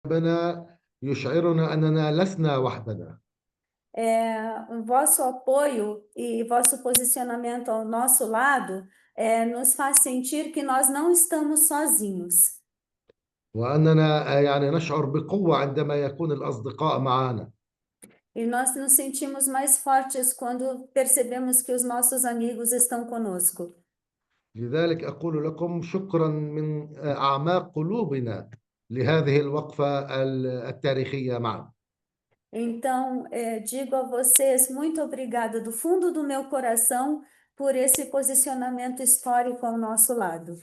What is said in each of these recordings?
بنا يشعرنا أننا لسنا وحدنا. O vosso apoio e vosso posicionamento ao nosso lado nos faz sentir que nós não estamos sozinhos. وأننا يعني نشعر بقوة عندما يكون الأصدقاء معنا. E nós nos sentimos mais fortes quando percebemos que os nossos amigos estão conosco. لذلك أقول لكم شكرا من أعماق قلوبنا لهذه الوقفة التاريخية معا. Então, digo a vocês muito obrigada do fundo do meu coração por esse posicionamento histórico ao nosso lado.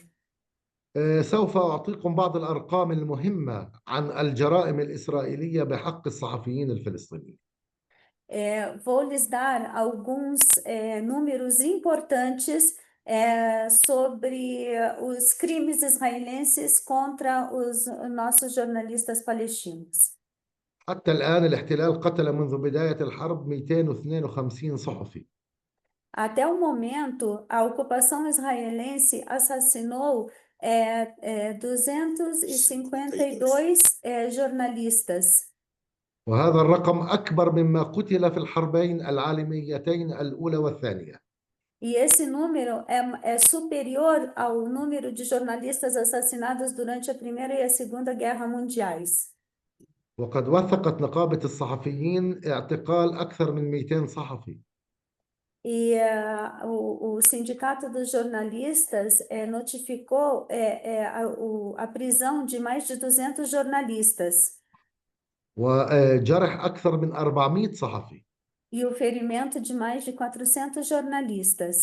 سوف أعطيكم بعض الأرقام المهمة عن الجرائم الإسرائيلية بحق الصحفيين الفلسطينيين. Vou lhes dar alguns números importantes sobre os crimes israelenses contra os nossos jornalistas palestinos. حتى الآن الاحتلال قتل منذ بداية الحرب 252 صحفي. Até o momento, a ocupação israelense assassinou 252 jornalistas. وهذا الرقم أكبر مما قتل في الحربين العالميتين الأولى والثانية. E esse número é superior ao número de jornalistas assassinados durante a Primeira e a Segunda Guerra Mundiais. وقد وثقت نقابة الصحفيين اعتقال أكثر من 200 صحفي. E o Sindicato dos Jornalistas notificou a prisão de mais de 200 jornalistas وجرح أكثر من 400 صحفي. e o ferimento de mais de 400 jornalistas.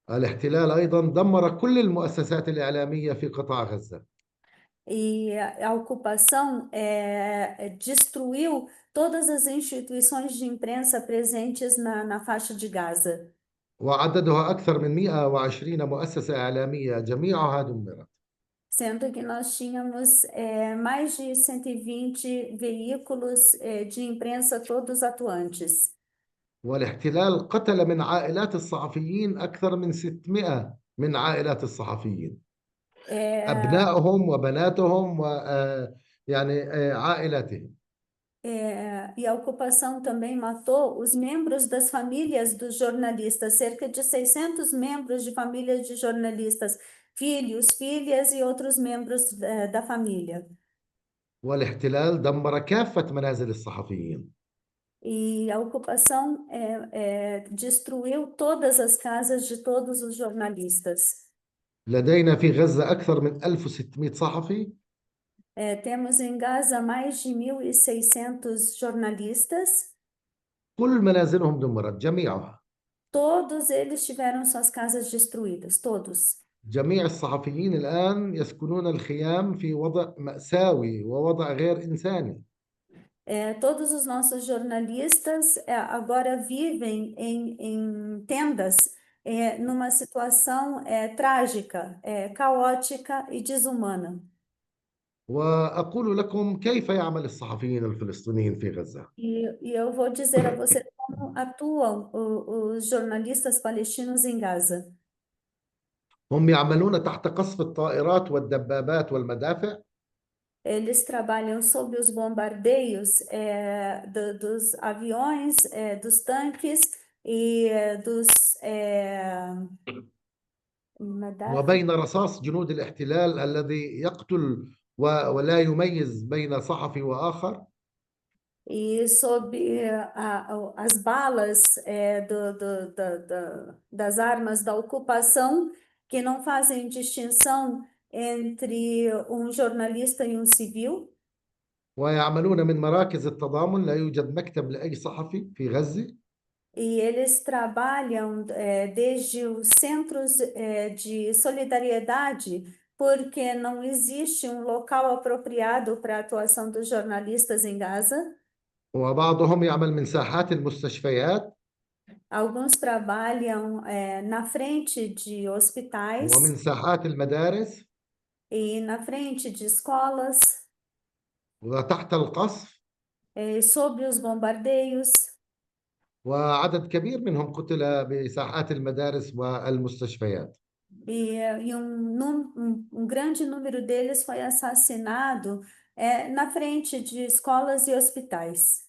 الاحتلال أيضا دمر كل المؤسسات الإعلامية في قطاع غزة. E a ocupação destruiu todas as instituições de imprensa presentes na faixa de Gaza. وعددها أكثر من 120 مؤسسة إعلامية جميعها دمرت. Sendo que nós tínhamos mais de 120 veículos de imprensa, todos atuantes. والاحتلال قتل من عائلات الصحفيين أكثر من 600 من عائلات الصحفيين. أبنائهم وبناتهم يعني عائلاتهم. E a ocupação também matou os membros das famílias dos jornalistas, cerca de 600 membros de famílias de jornalistas, filhos, filhas e outros membros da família. والاحتلال دمر كافة منازل الصحفيين. E a ocupação destruiu todas as casas de todos os jornalistas. لدينا في غزة أكثر من 1600 صحفي. Temos em Gaza mais de 1.600 jornalistas. كل منازلهم دمرت جميعها. Todos eles tiveram suas casas destruídas, todos. جميع الصحفيين الآن يسكنون الخيام في وضع مأساوي ووضع غير إنساني. Todos os nossos jornalistas agora vivem em tendas, numa situação trágica, caótica e desumana. وأقول لكم كيف يعمل الصحفيين الفلسطينيين في غزة. E eu vou dizer a você como atuam os jornalistas palestinos em Gaza. هم يعملون تحت قصف الطائرات والدبابات والمدافع. Eles trabalham sob os bombardeios dos aviões, dos tanques e dos وبين رصاص جنود الاحتلال الذي يقتل ولا يميز بين صحفي وآخر. E sob as balas das armas da ocupação, que não fazem distinção entre um jornalista e um civil. ويعملون من مراكز التضامن، لا يوجد مكتب لأي صحفي في غزة. E eles trabalham desde os centros de solidariedade, porque não existe um local apropriado para a atuação dos jornalistas em Gaza. وبعضهم يعمل من ساحات المستشفيات. Alguns trabalham na frente de hospitais ومن ساحات المدارس. e na frente de escolas, وتحت القصف. sob os bombardeios. وعدد كبير منهم قتل بساحات المدارس والمستشفيات. E um grande número deles foi assassinado na frente de escolas e hospitais.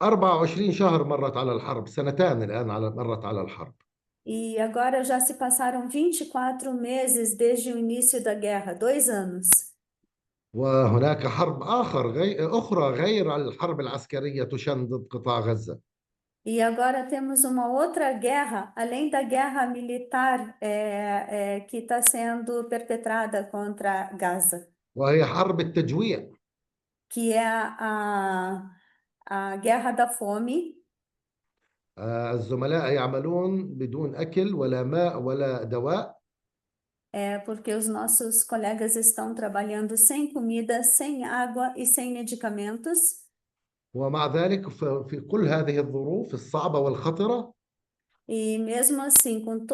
24 شهر مرت على الحرب، سنتان الآن مرت على الحرب. E agora já se passaram 24 meses desde o início da guerra, 2 anos. وهناك حرب أخرى غير الحرب العسكرية تشن ضد قطاع غزة. E agora temos uma outra guerra, além da guerra militar que está sendo perpetrada contra Gaza, وهي حرب التجويع. que é a guerra da fome. الزملاء يعملون بدون أكل ولا ماء ولا دواء. Porque os nossos colegas estão trabalhando sem comida, sem água e sem medicamentos. ومع ذلك في كل هذه الظروف الصعبة والخطرة E mesmo assim, com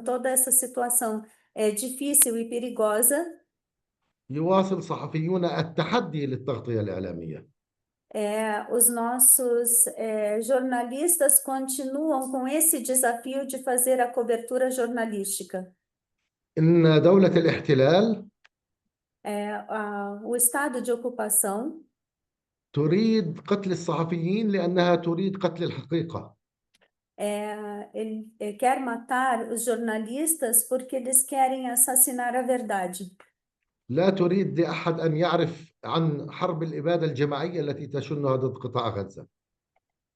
toda essa situação difícil e perigosa, يواصل صحفيون التحدي للتغطية الإعلامية. os nossos jornalistas continuam com esse desafio de fazer a cobertura jornalística. إن دولة الاحتلال O estado de ocupação تريد قتل الصحفيين لأنها تريد قتل الحقيقة. ele quer matar os jornalistas porque eles querem assassinar a verdade. لا تريد لأحد أن يعرف عن حرب الإبادة الجماعية التي تشنها ضد قطاع غزة.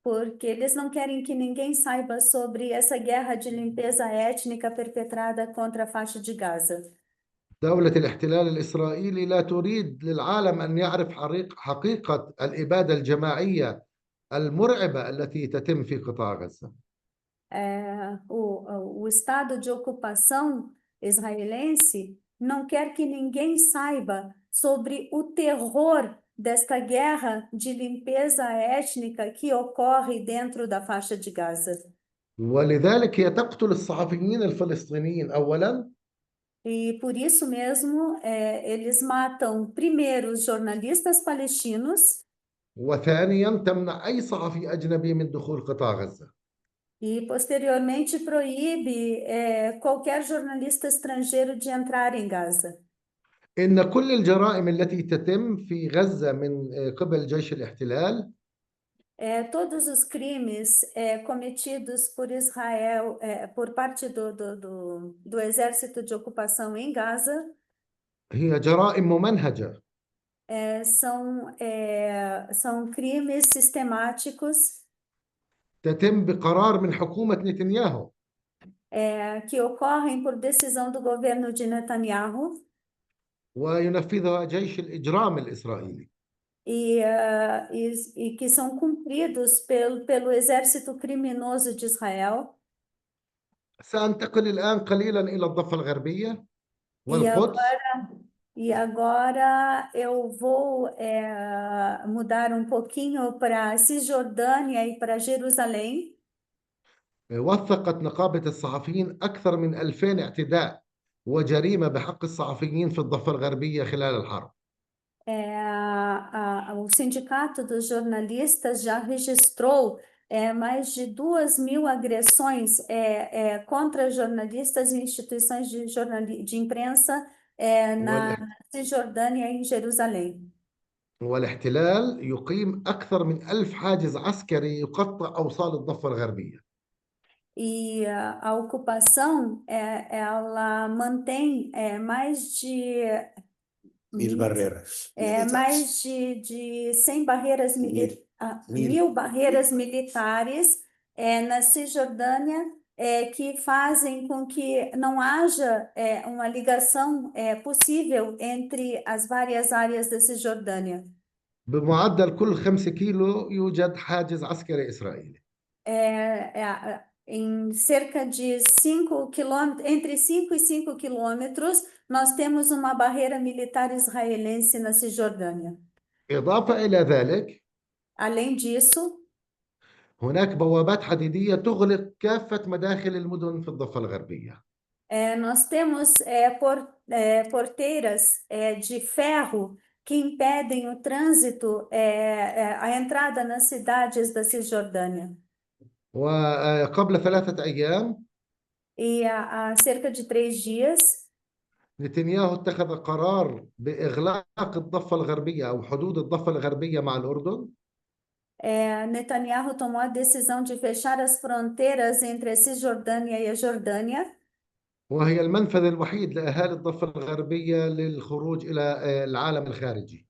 Porque eles não querem que ninguém saiba sobre essa guerra de limpeza étnica perpetrada contra a faixa de Gaza. دولة الاحتلال الإسرائيلي لا تريد للعالم أن يعرف حقيقة الإبادة الجماعية المرعبة التي تتم في قطاع غزة. O estado de ocupação israelense não quer que ninguém saiba sobre o terror desta guerra de limpeza étnica que ocorre dentro da faixa de Gaza. ولذلك هي تقتل الصحفيين الفلسطينيين أولاً. E por isso mesmo, eles matam primeiro os jornalistas palestinos وثانياً تمنع أي صحفي أجنبي من دخول قطاع غزة. e posteriormente proíbe qualquer jornalista estrangeiro de entrar em Gaza. إن كل الجرائم التي تتم في غزة من قبل جيش الاحتلال Todos os crimes cometidos por Israel, por parte do exército de ocupação em Gaza, هي جرائم ممنهجة são crimes sistemáticos تتم بقرار من حكومة نتنياهو. que ocorrem por decisão do governo de Netanyahu وينفذها جيش الإجرام الإسرائيلي. e que são cumpridos pelo exército criminoso de Israel. سأنتقل الآن قليلا إلى الضفة الغربية E والقدس. agora eu vou mudar um pouquinho para a Cisjordânia e para Jerusalém. وثقت نقابة الصحفيين أكثر من 2000 اعتداء وجريمة بحق الصحفيين في الضفة الغربية خلال الحرب. O Sindicato dos Jornalistas já registrou mais de 2.000 agressões contra jornalistas e instituições de imprensa na Cisjordânia e em Jerusalém. والاحتلال يقيم أكثر من 1000 حاجز عسكري يقطع أوصال الضفة الغربية. E a ocupação, ela mantém mais de 1000 barreiras mais de 100 barreiras Mil. 1000 barreiras militares na Cisjordânia que fazem com que não haja uma ligação possível entre as várias áreas da Cisjordânia. بمعدل كل 5 كيلو يوجد حاجز عسكري إسرائيلي. Em cerca de 5 quilômetros, entre 5 e 5 quilômetros, nós temos uma barreira militar israelense na Cisjordânia. إضافة إلى ذلك Além disso, هناك بوابات حديدية تغلق كافة مداخل المدن في الضفة الغربية. nós temos porteiras de ferro que impedem o trânsito, a entrada nas cidades da Cisjordânia. وقبل 3 أيام E há cerca de 3 dias, نتنياهو اتخذ قرار بإغلاق الضفة الغربية أو حدود الضفة الغربية مع الأردن. Netanyahu tomou a decisão de fechar as fronteiras entre a Cisjordânia e a Jordânia, وهي المنفذ الوحيد لأهالي الضفة الغربية للخروج إلى العالم الخارجي.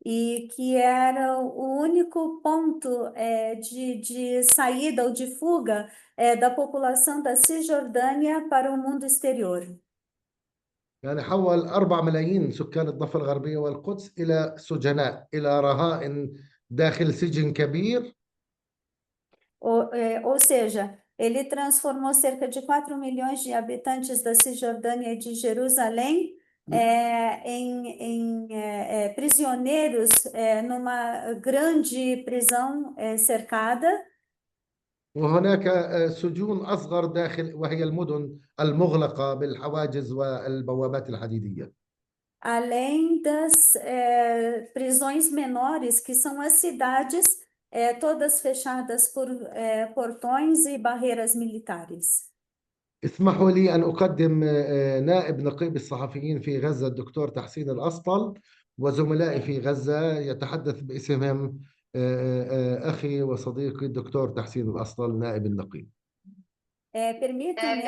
e que era o único ponto de saída ou de fuga da população da Cisjordânia para o mundo exterior. يعني حول 4 ملايين سكان الضفة الغربية والقدس إلى سجناء، إلى رهائن داخل سجن كبير. Ou seja, ele transformou cerca de 4 milhões de habitantes da Cisjordânia e de Jerusalém em prisioneiros numa grande prisão cercada. وهناك سجون أصغر داخل، وهي المدن المغلقة بالحواجز والبوابات الحديدية. Além das prisões menores, que são as cidades todas fechadas por portões e barreiras militares. اسمحوا لي أن أقدم نائب نقيب الصحفيين في غزة الدكتور تحسين الأسطل، وزملائي في غزة يتحدث باسمهم أخي وصديقي الدكتور تحسين الأسطل نائب النقيب. Permitam-me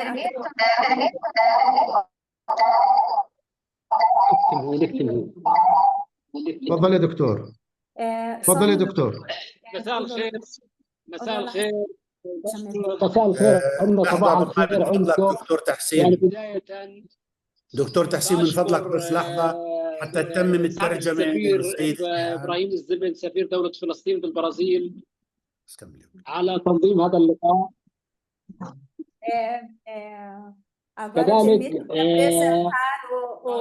تفضل يا دكتور. تفضل يا دكتور. مساء الخير. مساء الخير. مساء الخير. عندنا صباح الخير عندكم. دكتور تحسين. يعني بداية دكتور تحسين من فضلك بس لحظة حتى تتمم الترجمة. السفير إبراهيم الزبن سفير دولة فلسطين بالبرازيل على تنظيم هذا اللقاء. agora permita-me apresentar o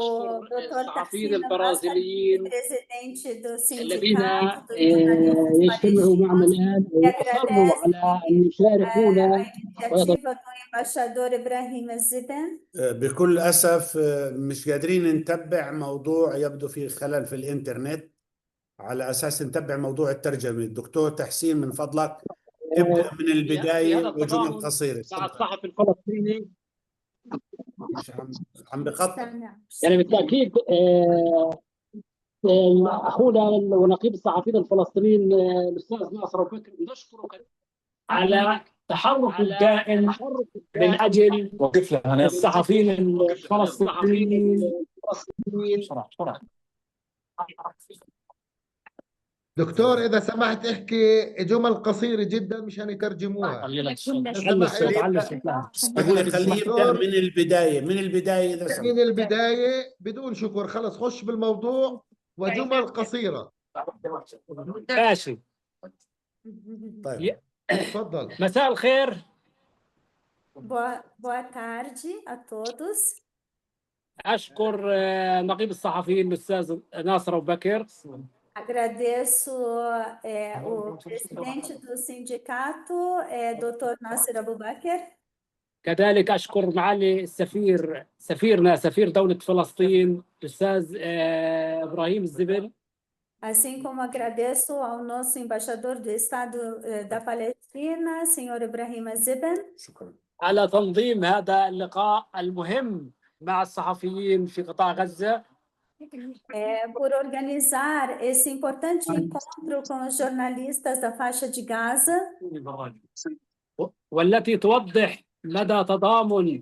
Dr. الصحفيين البرازيليين presidente do الذين sindicato يجتمعوا معنا الآن ويصروا على أن يشاركونا. iniciativa do embaixador Ibrahim Ziben. بكل أسف مش قادرين نتبع موضوع، يبدو في خلل في الإنترنت، على أساس نتبع موضوع الترجمة. الدكتور تحسين من فضلك ابدأ من البداية وجمل قصيرة. مع الصحفي الفلسطيني مش عم بقطع. يعني بالتأكيد أخونا ونقيب الصحفيين الفلسطينيين الأستاذ ناصر أبو بكر نشكره على تحرك الدائم من أجل الصحفيين الفلسطينيين. دكتور إذا سمحت احكي جمل قصيرة جدا مشان يترجموها. خليه يبدأ من البداية. من البداية إذا سمحت. من البداية بدون شكر، خلص خش بالموضوع وجمل قصيرة. ماشي. طيب تفضل. مساء الخير. Boa tarde a todos. أشكر نقيب الصحفيين الأستاذ ناصر أبو بكر. Agradeço o presidente do sindicato, Dr. Nasser Abubakar. كذلك أشكر معالي السفير سفير دولة فلسطين الأستاذ إبراهيم الزبن. Assim como agradeço ao nosso embaixador do Estado da Palestina, senhor Ibrahim Ziben, على تنظيم هذا اللقاء المهم مع الصحفيين في قطاع غزة. por organizar esse importante encontro com os jornalistas da faixa de Gaza, والتي توضح مدى تضامن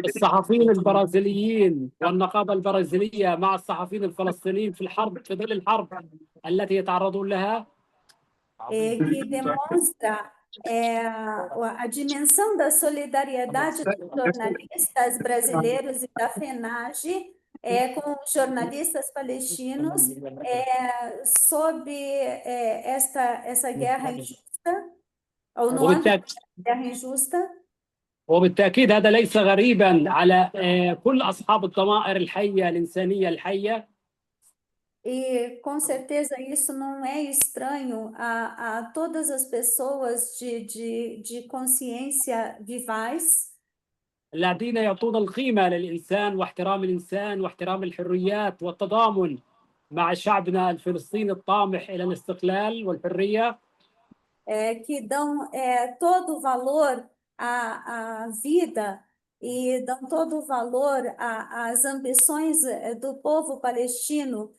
الصحفيين البرازيليين والنقابة البرازيلية مع الصحفيين الفلسطينيين في ظل الحرب التي يتعرضون لها. que demonstra a dimensão da solidariedade dos jornalistas brasileiros e da FENAGE com os jornalistas palestinos sob essa guerra injusta, ou no âmbito da guerra injusta. وبالتأكيد هذا ليس غريبا على كل أصحاب الضمائر الحية الإنسانية الحية. E com certeza isso não é estranho a todas as pessoas de consciência vivaz. الذين يعطون القيمة للإنسان واحترام الإنسان واحترام الحريات والتضامن مع شعبنا الفلسطيني الطامح إلى الاستقلال والحرية. Que dão todo o valor à vida e dão todo o valor às ambições do povo palestino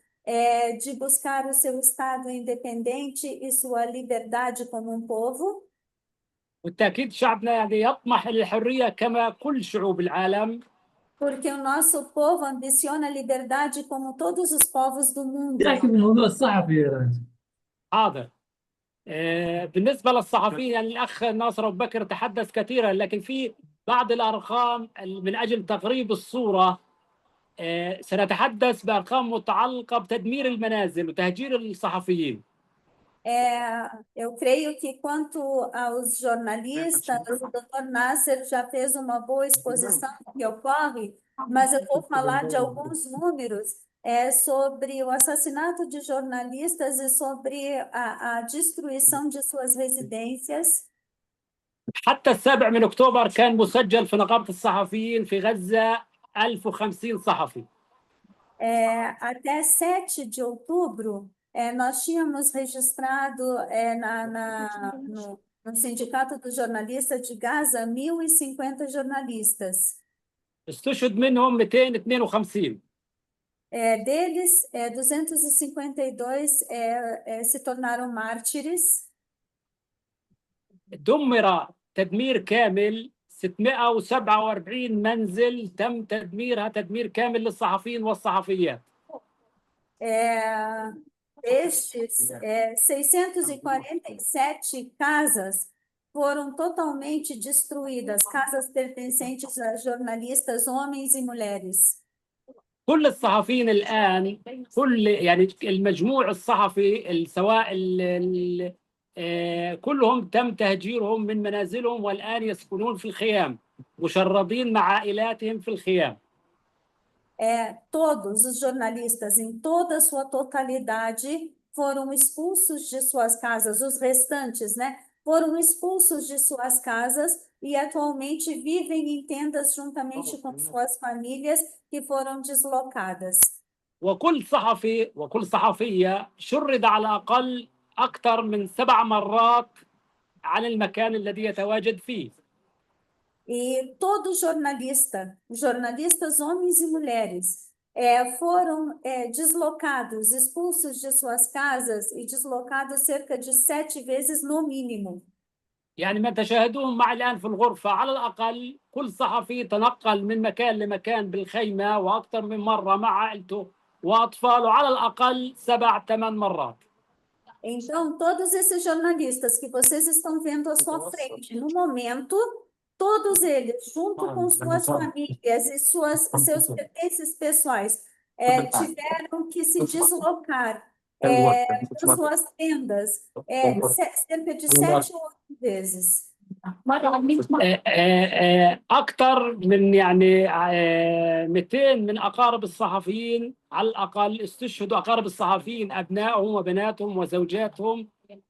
de buscar o seu Estado independente e sua liberdade como um povo. بالتأكيد شعبنا يعني يطمح للحرية كما كل شعوب العالم. Porque o nosso povo ambiciona a liberdade como todos os povos do mundo. تحكي بالموضوع الصحفي يا راجل. حاضر. بالنسبة للصحفيين يعني الأخ ناصر أبو بكر تحدث كثيرا، لكن في بعض الأرقام من أجل تقريب الصورة سنتحدث بأرقام متعلقة بتدمير المنازل وتهجير الصحفيين. Eu creio que quanto aos jornalistas, o Dr. Nasser já fez uma boa exposição do que ocorre, mas eu vou falar de alguns números sobre o assassinato de jornalistas e sobre a destruição de suas residências. حتى 7 من أكتوبر كان مسجل في نقابة الصحفيين في غزة 1050 صحفي. Até 7 de outubro, nós tínhamos registrado no Sindicato dos Jornalistas de Gaza 1.050 jornalistas. استشهد منهم 252. Deles, 252 se tornaram mártires. دمر تدمير كامل 647 منزل تم تدميرها تدمير كامل للصحفيين والصحفيات. Estes 647 casas foram totalmente destruídas, casas pertencentes a jornalistas, homens e mulheres. كل الصحفيين الآن يعني المجموع الصحفي سواء كلهم تم تهجيرهم من منازلهم والآن يسكنون في الخيام مشردين مع عائلاتهم في الخيام. Todos os jornalistas, em toda a sua totalidade, foram expulsos de suas casas. Os restantes, né, foram expulsos de suas casas e atualmente vivem em tendas juntamente com suas famílias que foram deslocadas. وكل صحفي وكل صحفية شرد على الأقل أكثر من 7 مرات عن المكان الذي يتواجد فيه. E todo jornalista, jornalistas homens e mulheres, foram deslocados, expulsos de suas casas e deslocados cerca de 7 vezes no mínimo. يعني ما تشاهدوه معي الآن في الغرفة على الأقل كل صحفي تنقل من مكان لمكان بالخيمة وأكثر من مرة مع عائلته وأطفاله على الأقل 7-8 مرات. Então, todos esses jornalistas que vocês estão vendo à sua frente, no momento, todos eles, junto com suas famílias e seus pertences pessoais, tiveram que se deslocar para suas tendas cerca de 7 ou 8 vezes. أكثر من يعني 200 من أقارب الصحفيين على الأقل استشهدوا. أقارب الصحفيين أبنائهم وبناتهم وزوجاتهم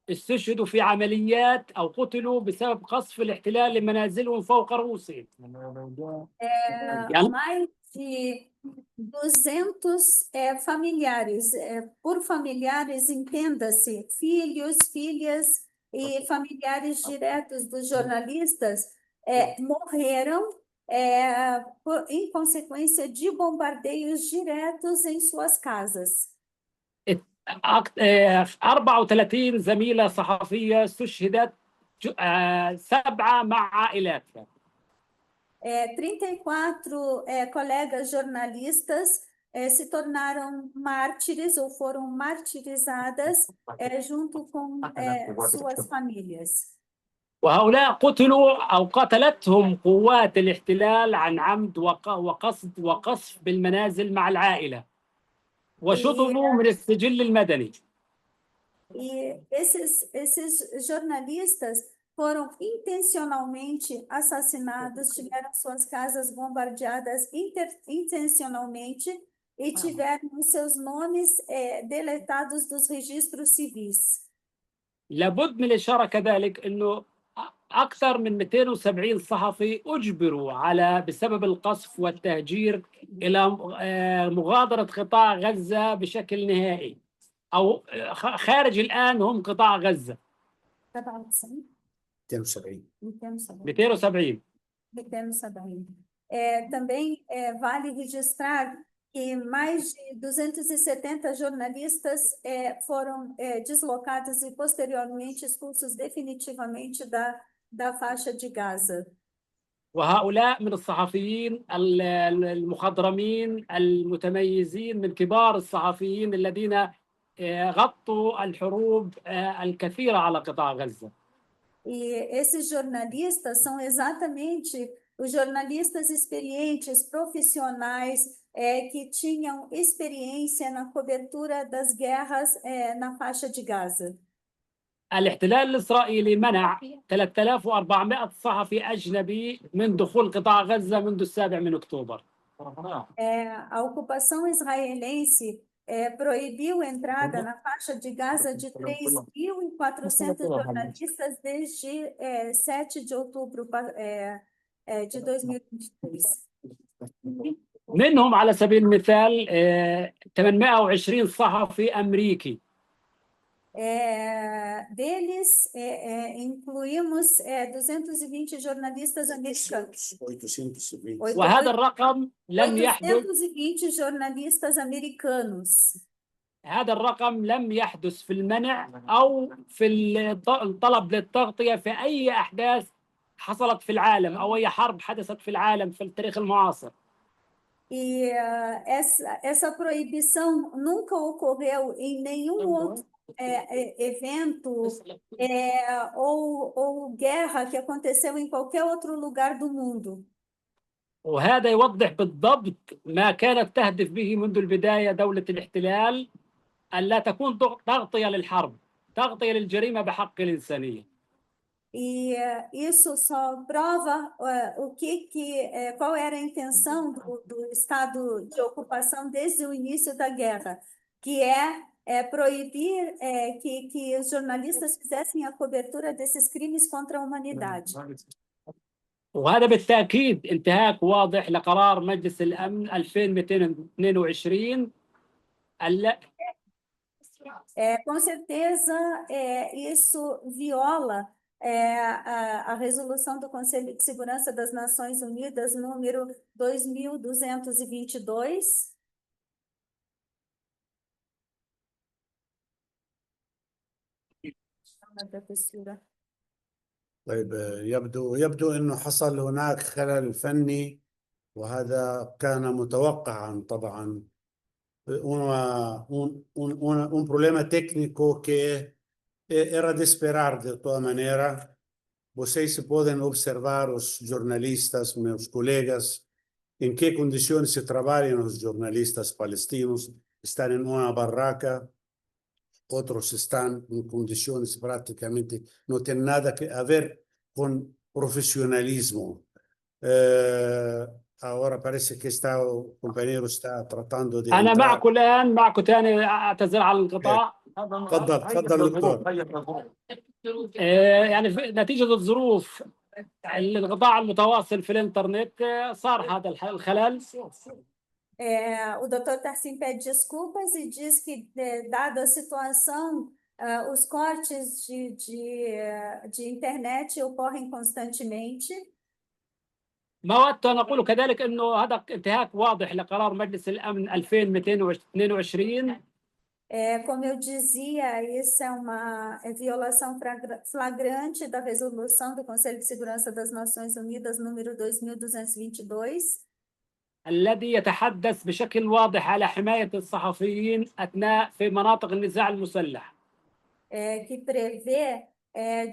استشهدوا في عمليات أو قتلوا بسبب قصف الاحتلال لمنازلهم فوق رؤوسهم. Mais de 200 familiares, por familiares entenda-se, filhos, filhas e familiares diretos dos jornalistas morreram em consequência de bombardeios diretos em suas casas. 34 زميلة صحفية استشهدت 7 مع عائلاتها. 34 colegas jornalistas se tornaram mártires ou foram martirizadas junto com suas famílias. وهؤلاء قتلوا أو قتلتهم قوات الاحتلال عن عمد وقصد وقصف بالمنازل مع العائلة وشطبوا من السجل المدني. E esses jornalistas foram intencionalmente assassinados, tiveram suas casas bombardeadas intencionalmente e tiveram os seus nomes deletados dos registros civis. لابد من الإشارة كذلك أنه أكثر من 270 صحفي أجبروا بسبب القصف والتهجير إلى مغادرة قطاع غزة بشكل نهائي أو خارج الآن هم قطاع غزة. 270. 270. Também vale registrar que mais de 270 jornalistas foram deslocados e posteriormente expulsos definitivamente da faixa de Gaza. وهؤلاء من الصحفيين المخضرمين المتميزين من كبار الصحفيين الذين غطوا الحروب الكثيرة على قطاع غزة. E esses jornalistas são exatamente os jornalistas experientes, profissionais, que tinham experiência na cobertura das guerras na faixa de Gaza. الاحتلال الإسرائيلي منع 3400 صحفي أجنبي من دخول قطاع غزة منذ 7 أكتوبر. A ocupação israelense proibiu a entrada na faixa de Gaza de 3.400 jornalistas desde 7 de outubro de 2023. منهم على سبيل المثال 820 صحفي أمريكي. Deles, incluímos 220 jornalistas americanos. 820. وهذا الرقم لم يحدث 820 jornalistas americanos. هذا الرقم لم يحدث في المنع أو في الطلب للتغطية في أي أحداث حصلت في العالم أو أي حرب حدثت في العالم في التاريخ المعاصر. E essa proibição nunca ocorreu em nenhum outro evento ou guerra que aconteceu em qualquer outro lugar do mundo. وهذا يوضح بالضبط ما كانت تهدف به منذ البداية دولة الاحتلال، ألا تكون تغطية للحرب، تغطية للجريمة بحق الإنسانية. E isso só prova qual era a intenção do estado de ocupação desde o início da guerra, que é proibir que os jornalistas fizessem a cobertura desses crimes contra a humanidade. وهذا بالتأكيد انتهاك واضح لقرار مجلس الأمن 2222 Com certeza, isso viola a resolução do Conselho de Segurança das Nações Unidas, número 2222. طيب يبدو انه حصل هناك خلل فني، وهذا كان متوقعا طبعا. Un problema tecnico che era de esperar de toda maneira. Vocês podem observar os jornalistas, meus colegas, em que condições se trabalham os jornalistas palestinos. Estão em uma barraca, outros estão em condições praticamente não tem nada a ver com profissionalismo. Agora parece que o companheiro está tratando de أنا entrar. معكم الآن، معكم تاني، أعتذر على الانقطاع. تفضل دكتور. يعني نتيجة الظروف الانقطاع المتواصل في الإنترنت صار هذا الخلل. O Dr. Tarsim pede desculpas e diz que, dada a situação, os cortes de internet ocorrem constantemente. ما أردت أن أقول كذلك أنه هذا انتهاك واضح لقرار مجلس الأمن 2222. Como eu dizia, isso é uma violação flagrante da resolução do Conselho de Segurança das Nações Unidas, número 2222. الذي يتحدث بشكل واضح على حماية الصحفيين في مناطق النزاع المسلح. Que prevê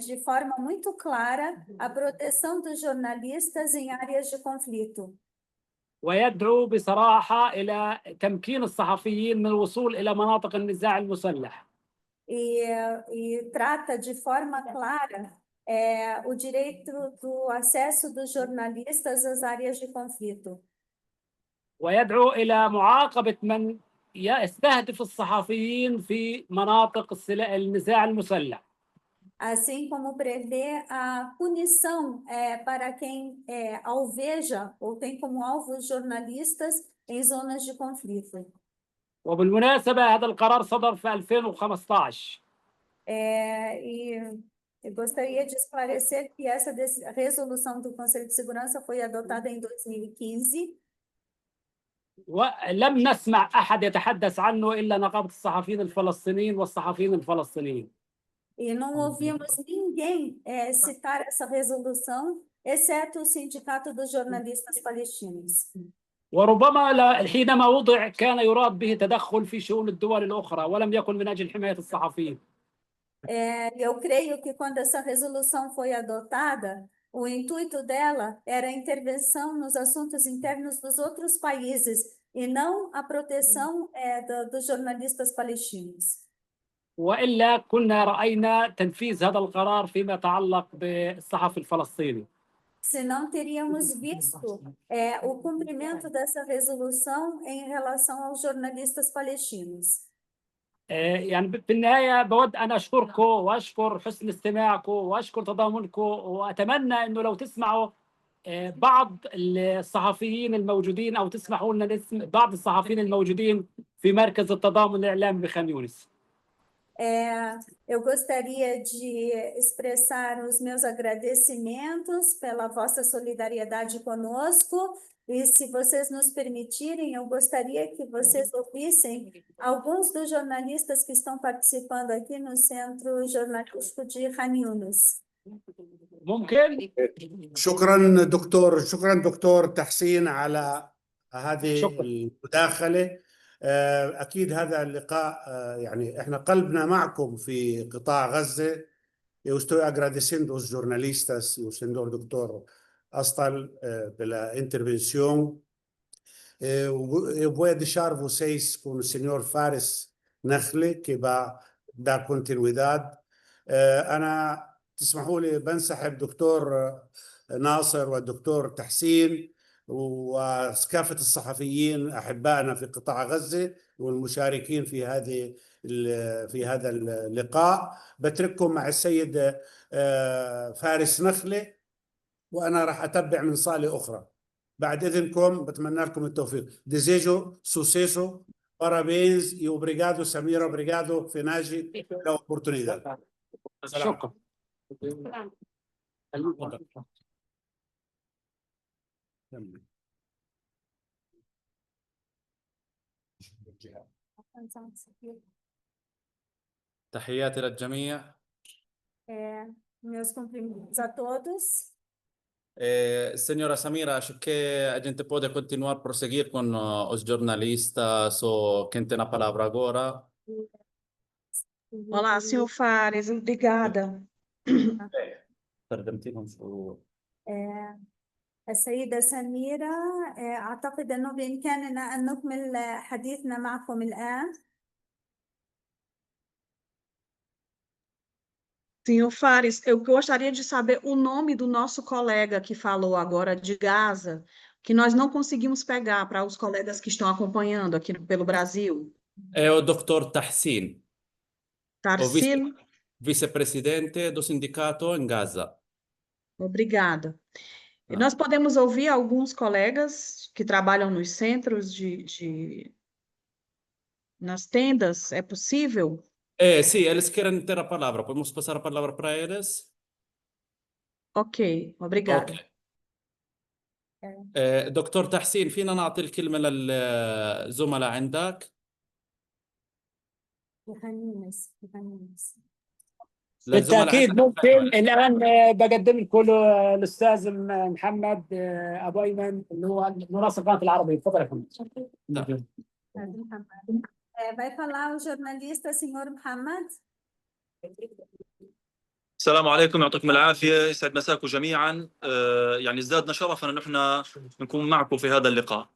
de forma muito clara a proteção dos jornalistas em áreas de conflito. ويدعو بصراحة إلى تمكين الصحفيين من الوصول إلى مناطق النزاع المسلح. E trata de forma clara o direito do acesso dos jornalistas às áreas de conflito. ويدعو إلى معاقبة من يستهدف الصحفيين في مناطق النزاع المسلح. Assim como prevê a punição para quem alveja ou tem como alvo os jornalistas em zonas de conflito. وبالمناسبة هذا القرار صدر في 2015. E Eu gostaria de esclarecer que essa resolução do Conselho de Segurança foi adotada em 2015 ولم نسمع أحد يتحدث عنه إلا نقابة الصحفيين الفلسطينيين والصحفيين الفلسطينيين. e não ouvimos ninguém citar essa resolução, exceto o Sindicato dos Jornalistas Palestinos. وربما حينما وضع كان يراد به تدخل في شؤون الدول الأخرى ولم يكن من أجل حماية الصحفيين. Eu creio que quando essa resolução foi adotada, o intuito dela era a intervenção nos assuntos internos dos outros países e não a proteção dos jornalistas palestinos. وإلا كنا رأينا تنفيذ هذا القرار فيما يتعلق بالصحفي الفلسطيني. Senão teríamos visto o cumprimento dessa resolução em relação aos jornalistas palestinos. يعني في النهاية بود أن أشكركم وأشكر حسن استماعكم وأشكر تضامنكم وأتمنى أنه لو تسمعوا بعض الصحفيين الموجودين أو تسمحوا لنا نسمع بعض الصحفيين الموجودين في مركز التضامن الإعلامي بخان يونس. Eu gostaria de expressar os meus agradecimentos pela vossa solidariedade conosco e, se vocês nos permitirem, eu gostaria que vocês ouvissem alguns dos jornalistas que estão participando aqui no Centro Jornalístico de Khan Younis. ممكن؟ شكرا دكتور تحسين على هذه شكرا. المداخلة. أكيد هذا اللقاء يعني إحنا قلبنا معكم في قطاع غزة. Eu estou agradecendo aos jornalistas e o senhor doutor Astal pela intervenção. Eu vou deixar vocês com o senhor Fares Nakhle que vai dar continuidade. أنا تسمحوا لي بنسحب دكتور ناصر والدكتور تحسين وكافة الصحفيين أحبائنا في قطاع غزة والمشاركين في هذا اللقاء. بترككم مع السيد فارس نخلة وأنا راح أتبع من صالة أخرى. بعد إذنكم بتمنى لكم التوفيق. Desejo sucesso, parabéns e obrigado Samira, obrigado Fenaji pela oportunidade. شكرا. تحياتي للجميع. Meus cumprimentos a todos. Señora Samira, acho que a gente pode continuar prosseguir com os jornalistas ou quem tem a palavra agora. Olá, senhor Fares, obrigada. السيدة سميرة أعتقد أنه بإمكاننا أن نكمل حديثنا معكم الآن. Senhor Fares, eu gostaria de saber o nome do nosso colega que falou agora de Gaza, que nós não conseguimos pegar para os colegas que estão acompanhando aqui pelo Brasil. É o Dr. Tahsin, Tarsilo, vice-presidente do sindicato em Gaza. obrigada. E nós podemos ouvir alguns colegas que trabalham nos centros nas tendas, é possível? Sim, eles querem ter a palavra. Podemos passar a palavra para eles? Ok, obrigada. أوكي. دكتور تحسين، فينا نعطي الكلمة للزملاء عندك؟ بالتأكيد ممكن. الآن بقدم لكم الأستاذ محمد أبو أيمن اللي هو مناصر قناة العربية. تفضل يا فندم. Vai falar o jornalista senhor Muhammad. السلام عليكم، يعطيكم العافية، يسعد مساكم جميعا. يعني ازدادنا شرفا أن نحن نكون معكم في هذا اللقاء.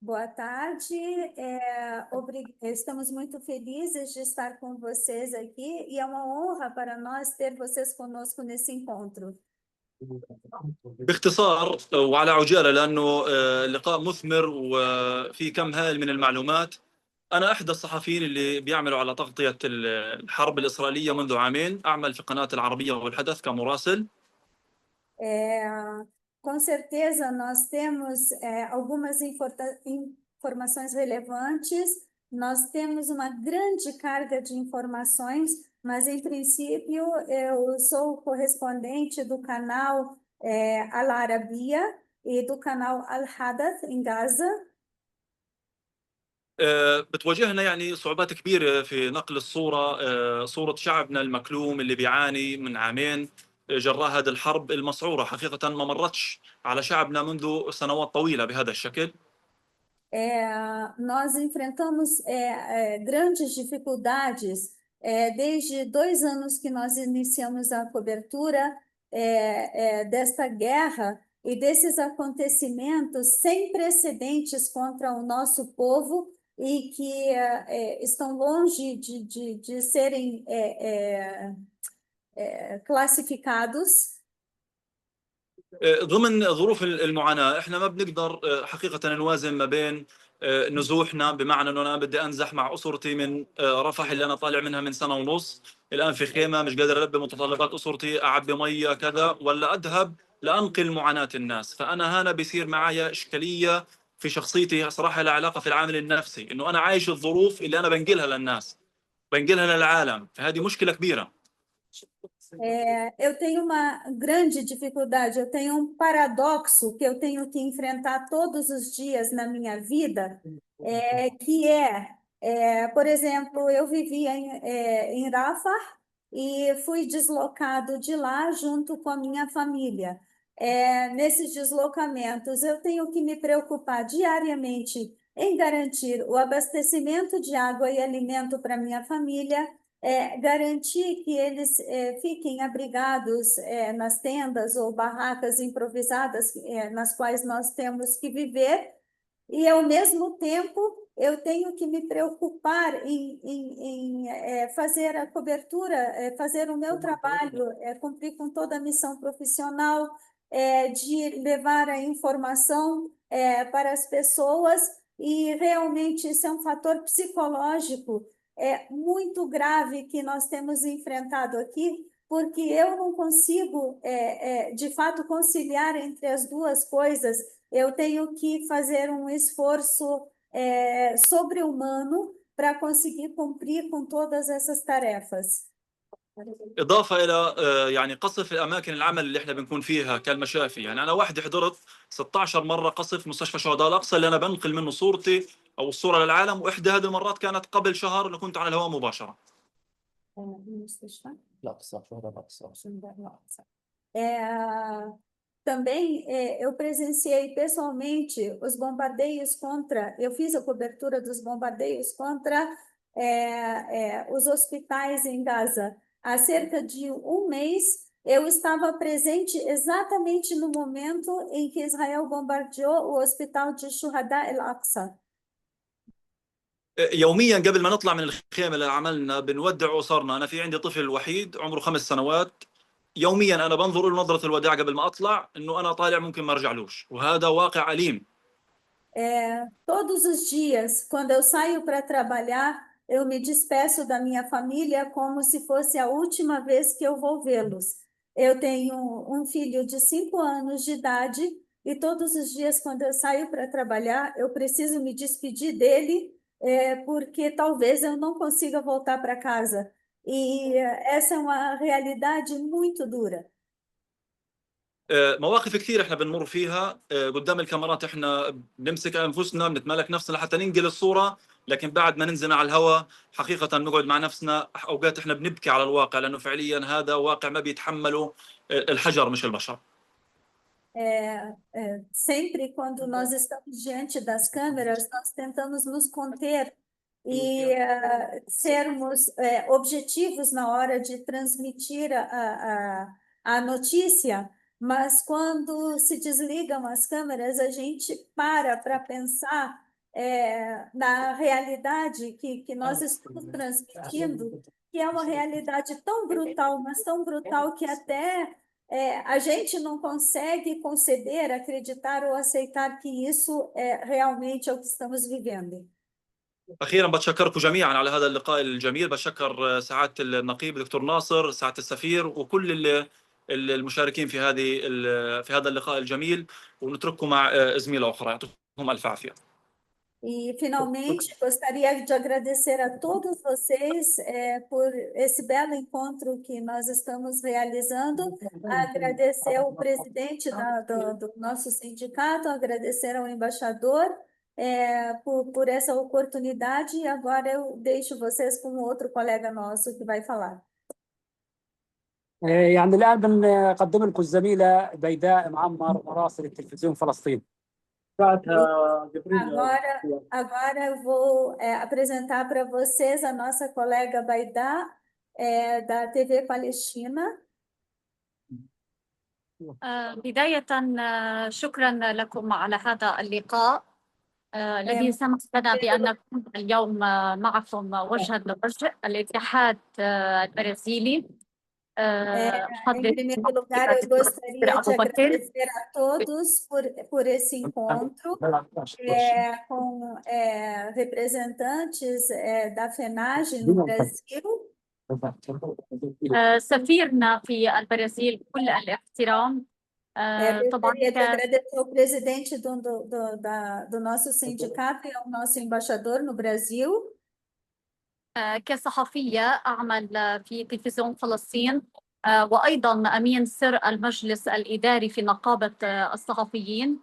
Boa tarde, estamos muito felizes de estar com vocês aqui e é uma honra para nós ter vocês conosco nesse encontro. باختصار وعلى عجالة لأنه اللقاء مثمر وفي كم هائل من المعلومات. أنا أحد الصحفيين اللي بيعملوا على تغطية الحرب الإسرائيلية منذ عامين، أعمل في قناة العربية والحدث كمراسل. Com certeza nós temos algumas informações relevantes, nós temos uma grande carga de informações, mas em princípio eu sou correspondente do canal Al Arabiya e do canal Al Hadath em Gaza. بتواجهنا يعني صعوبات كبيرة في نقل الصورة، صورة شعبنا المكلوم اللي بيعاني من عامين جراء هذه الحرب المسعورة. حقيقة ما مرتش على شعبنا منذ سنوات طويلة بهذا الشكل. Nós enfrentamos grandes dificuldades desde 2 anos que nós iniciamos a cobertura desta guerra e desses acontecimentos sem precedentes contra o nosso povo e que estão longe de serem classificados. ضمن ظروف المعاناة احنا ما بنقدر حقيقة نوازن ما بين نزوحنا، بمعنى انه انا بدي انزح مع اسرتي من رفح اللي انا طالع منها من سنة ونص، الان في خيمة مش قادر البي متطلبات اسرتي، اعبي مية كذا، ولا اذهب لانقل معاناة الناس. فانا هنا بيصير معايا اشكالية في شخصيتي صراحة لها علاقة في العامل النفسي، انه انا عايش الظروف اللي انا بنقلها للناس، بنقلها للعالم، فهذه مشكلة كبيرة. Eu tenho uma grande dificuldade, eu tenho um paradoxo que eu tenho que enfrentar todos os dias na minha vida, por exemplo, eu vivia em Rafah e fui deslocado de lá junto com a minha família. Nesses deslocamentos, eu tenho que me preocupar diariamente em garantir o abastecimento de água e alimento para minha família, garantir que eles fiquem abrigados nas tendas ou barracas improvisadas nas quais nós temos que viver, e ao mesmo tempo eu tenho que me preocupar em fazer a cobertura, fazer o meu trabalho, cumprir com toda a missão profissional, de levar a informação para as pessoas, e realmente isso é um fator psicológico muito grave que nós temos enfrentado aqui, porque eu não consigo, de fato, conciliar entre as duas coisas. Eu tenho que fazer um esforço sobre-humano para conseguir cumprir com todas essas tarefas. إضافة إلى يعني قصف الأماكن العمل اللي إحنا بنكون فيها كالمشافي. يعني أنا وحدي حضرت 16 مرة قصف مستشفى شهداء الأقصى اللي أنا بنقل منه صورتي أو الصورة للعالم، وإحدى هذه المرات كانت قبل شهر اللي كنت على الهواء مباشرة. Também eu presenciei pessoalmente os bombardeios contra, eu fiz a cobertura dos bombardeios contra os hospitais em Gaza. Há cerca de um mês, eu estava presente exatamente no momento em que Israel bombardeou o hospital de Shuhada al-Aqsa. يوميا قبل ما نطلع من الخيمة اللي عملنا بنودع أسرنا. أنا في عندي طفل وحيد عمره 5 سنوات، يوميا أنا بنظر له نظرة الوداع قبل ما أطلع، إنه أنا طالع ممكن ما أرجعلوش، وهذا واقع أليم. Todos os dias, quando eu saio para trabalhar, eu me despeço da minha família como se fosse a última vez que eu vou vê-los. Eu tenho um filho de 5 anos de idade e todos os dias, quando eu saio para trabalhar, eu preciso me despedir dele, porque talvez eu não consiga voltar para casa. E essa é uma realidade muito dura. مواقف كثير احنا بنمر فيها قدام الكاميرات، احنا بنمسك انفسنا بنتمالك نفسنا لحتى ننقل الصوره، لكن بعد ما ننزل على الهواء حقيقه نقعد مع نفسنا اوقات احنا بنبكي على الواقع، لانه فعليا هذا واقع ما بيتحمله الحجر مش البشر. Sempre quando nós estamos diante das câmeras, nós tentamos nos conter e sermos objetivos na hora de transmitir a notícia, mas quando se desligam as câmeras, a gente para pensar na realidade que nós estamos transmitindo, que é uma realidade tão brutal, mas tão brutal que até a gente não consegue conceber, acreditar ou aceitar que isso realmente é o que estamos vivendo. أخيرا بتشكركم جميعا على هذا اللقاء الجميل، بتشكر سعادة النقيب دكتور ناصر، سعادة السفير، وكل المشاركين في هذا اللقاء الجميل، ونترككم مع زميلة أخرى. يعطيكم ألف عافية. E, finalmente, gostaria de agradecer a todos vocês por esse belo encontro que nós estamos realizando, agradecer ao presidente do nosso sindicato, agradecer ao embaixador por essa oportunidade, e agora eu deixo vocês com outro colega nosso que vai falar. يعني الآن بنقدم لكم الزميلة بيداء معمر مراسل التلفزيون فلسطين. Agora eu vou apresentar para vocês a nossa colega Baidá, da TV Palestina. بداية شكرا لكم على هذا اللقاء الذي سمح لنا بأن نكون اليوم معكم وجها لوجه. الاتحاد البرازيلي Em primeiro lugar, eu gostaria de agradecer a todos por esse encontro com representantes da FENAGE no Brasil. سفيرنا في البرازيل كل الاحترام. Gostaria de agradecer ao presidente do nosso sindicato e ao nosso embaixador no Brasil. كصحفية أعمل في تلفزيون فلسطين وأيضا أمين سر المجلس الإداري في نقابة الصحفيين.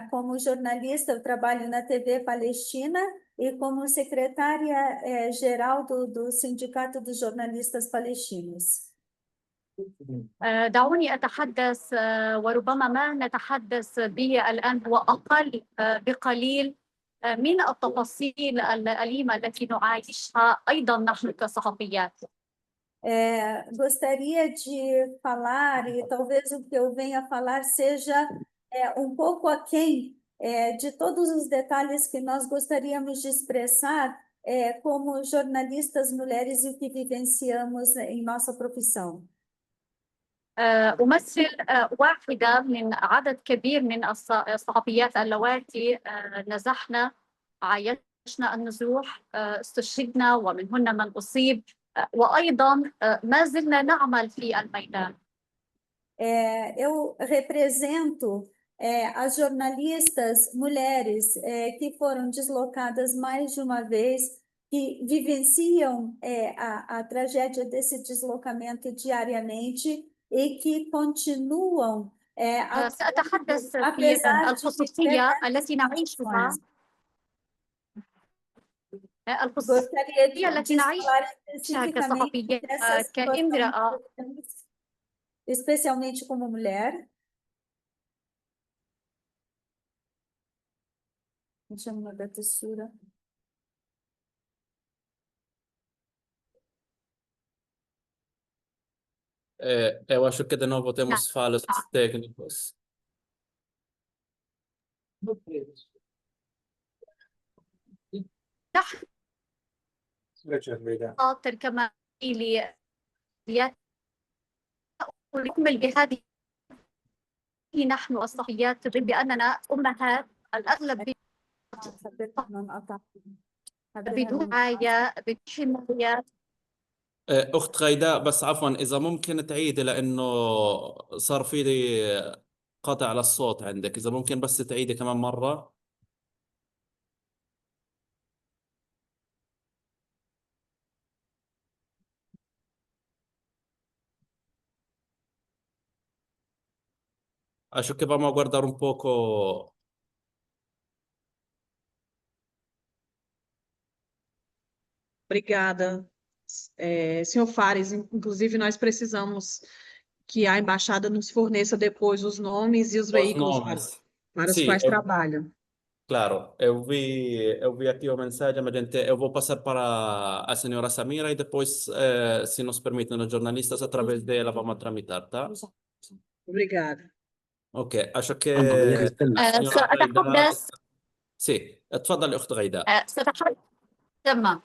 Como jornalista, eu trabalho na TV Palestina e como secretária geral do Sindicato dos Jornalistas Palestinos. دعوني أتحدث وربما ما نتحدث به الآن هو أقل بقليل من التفاصيل الأليمة التي نعيشها أيضا نحن كصحفيات. Gostaria de falar, e talvez o que eu venha falar seja pouco aquém de todos os detalhes que nós gostaríamos de expressar como jornalistas mulheres e o que vivenciamos em nossa profissão. أمثل واحدة من عدد كبير من الصحفيات اللواتي نزحنا، عايشنا النزوح، استشهدنا ومنهن من أصيب، وأيضا ما زلنا نعمل في الميدان. Eu represento as jornalistas mulheres que foram deslocadas mais de uma vez, que vivenciam a tragédia desse deslocamento diariamente e que continuam سأتحدث في الخصوصية التي نعيشها. الخصوصية التي نعيشها كصحفيات كامرأة، especialmente como mulher. Deixa eu mudar a textura. Eu acho que de novo temos falhas técnicas. خاطر كما ونكمل بهذه. نحن الصحفيات بأننا أمهات الأغلب بدون رعاية، بدون حماية. أخت غيداء، بس عفوا إذا ممكن تعيدي لأنه صار في قطع للصوت عندك، إذا ممكن بس تعيدي كمان مرة. Acho che vamos a guardare un poco. Obrigada, senhor Fares. Inclusive, nós precisamos que a embaixada nos forneça depois os nomes e os veículos para os quais trabalham. Claro, eu vi aqui o mensagem, mas eu vou passar para a senhora Samira e depois, se nos permitem, os jornalistas, através dela, vamos tramitar, tá? Obrigada. اوكي acho que سأتحدث. سي تفضل اخت غيداء. تمام.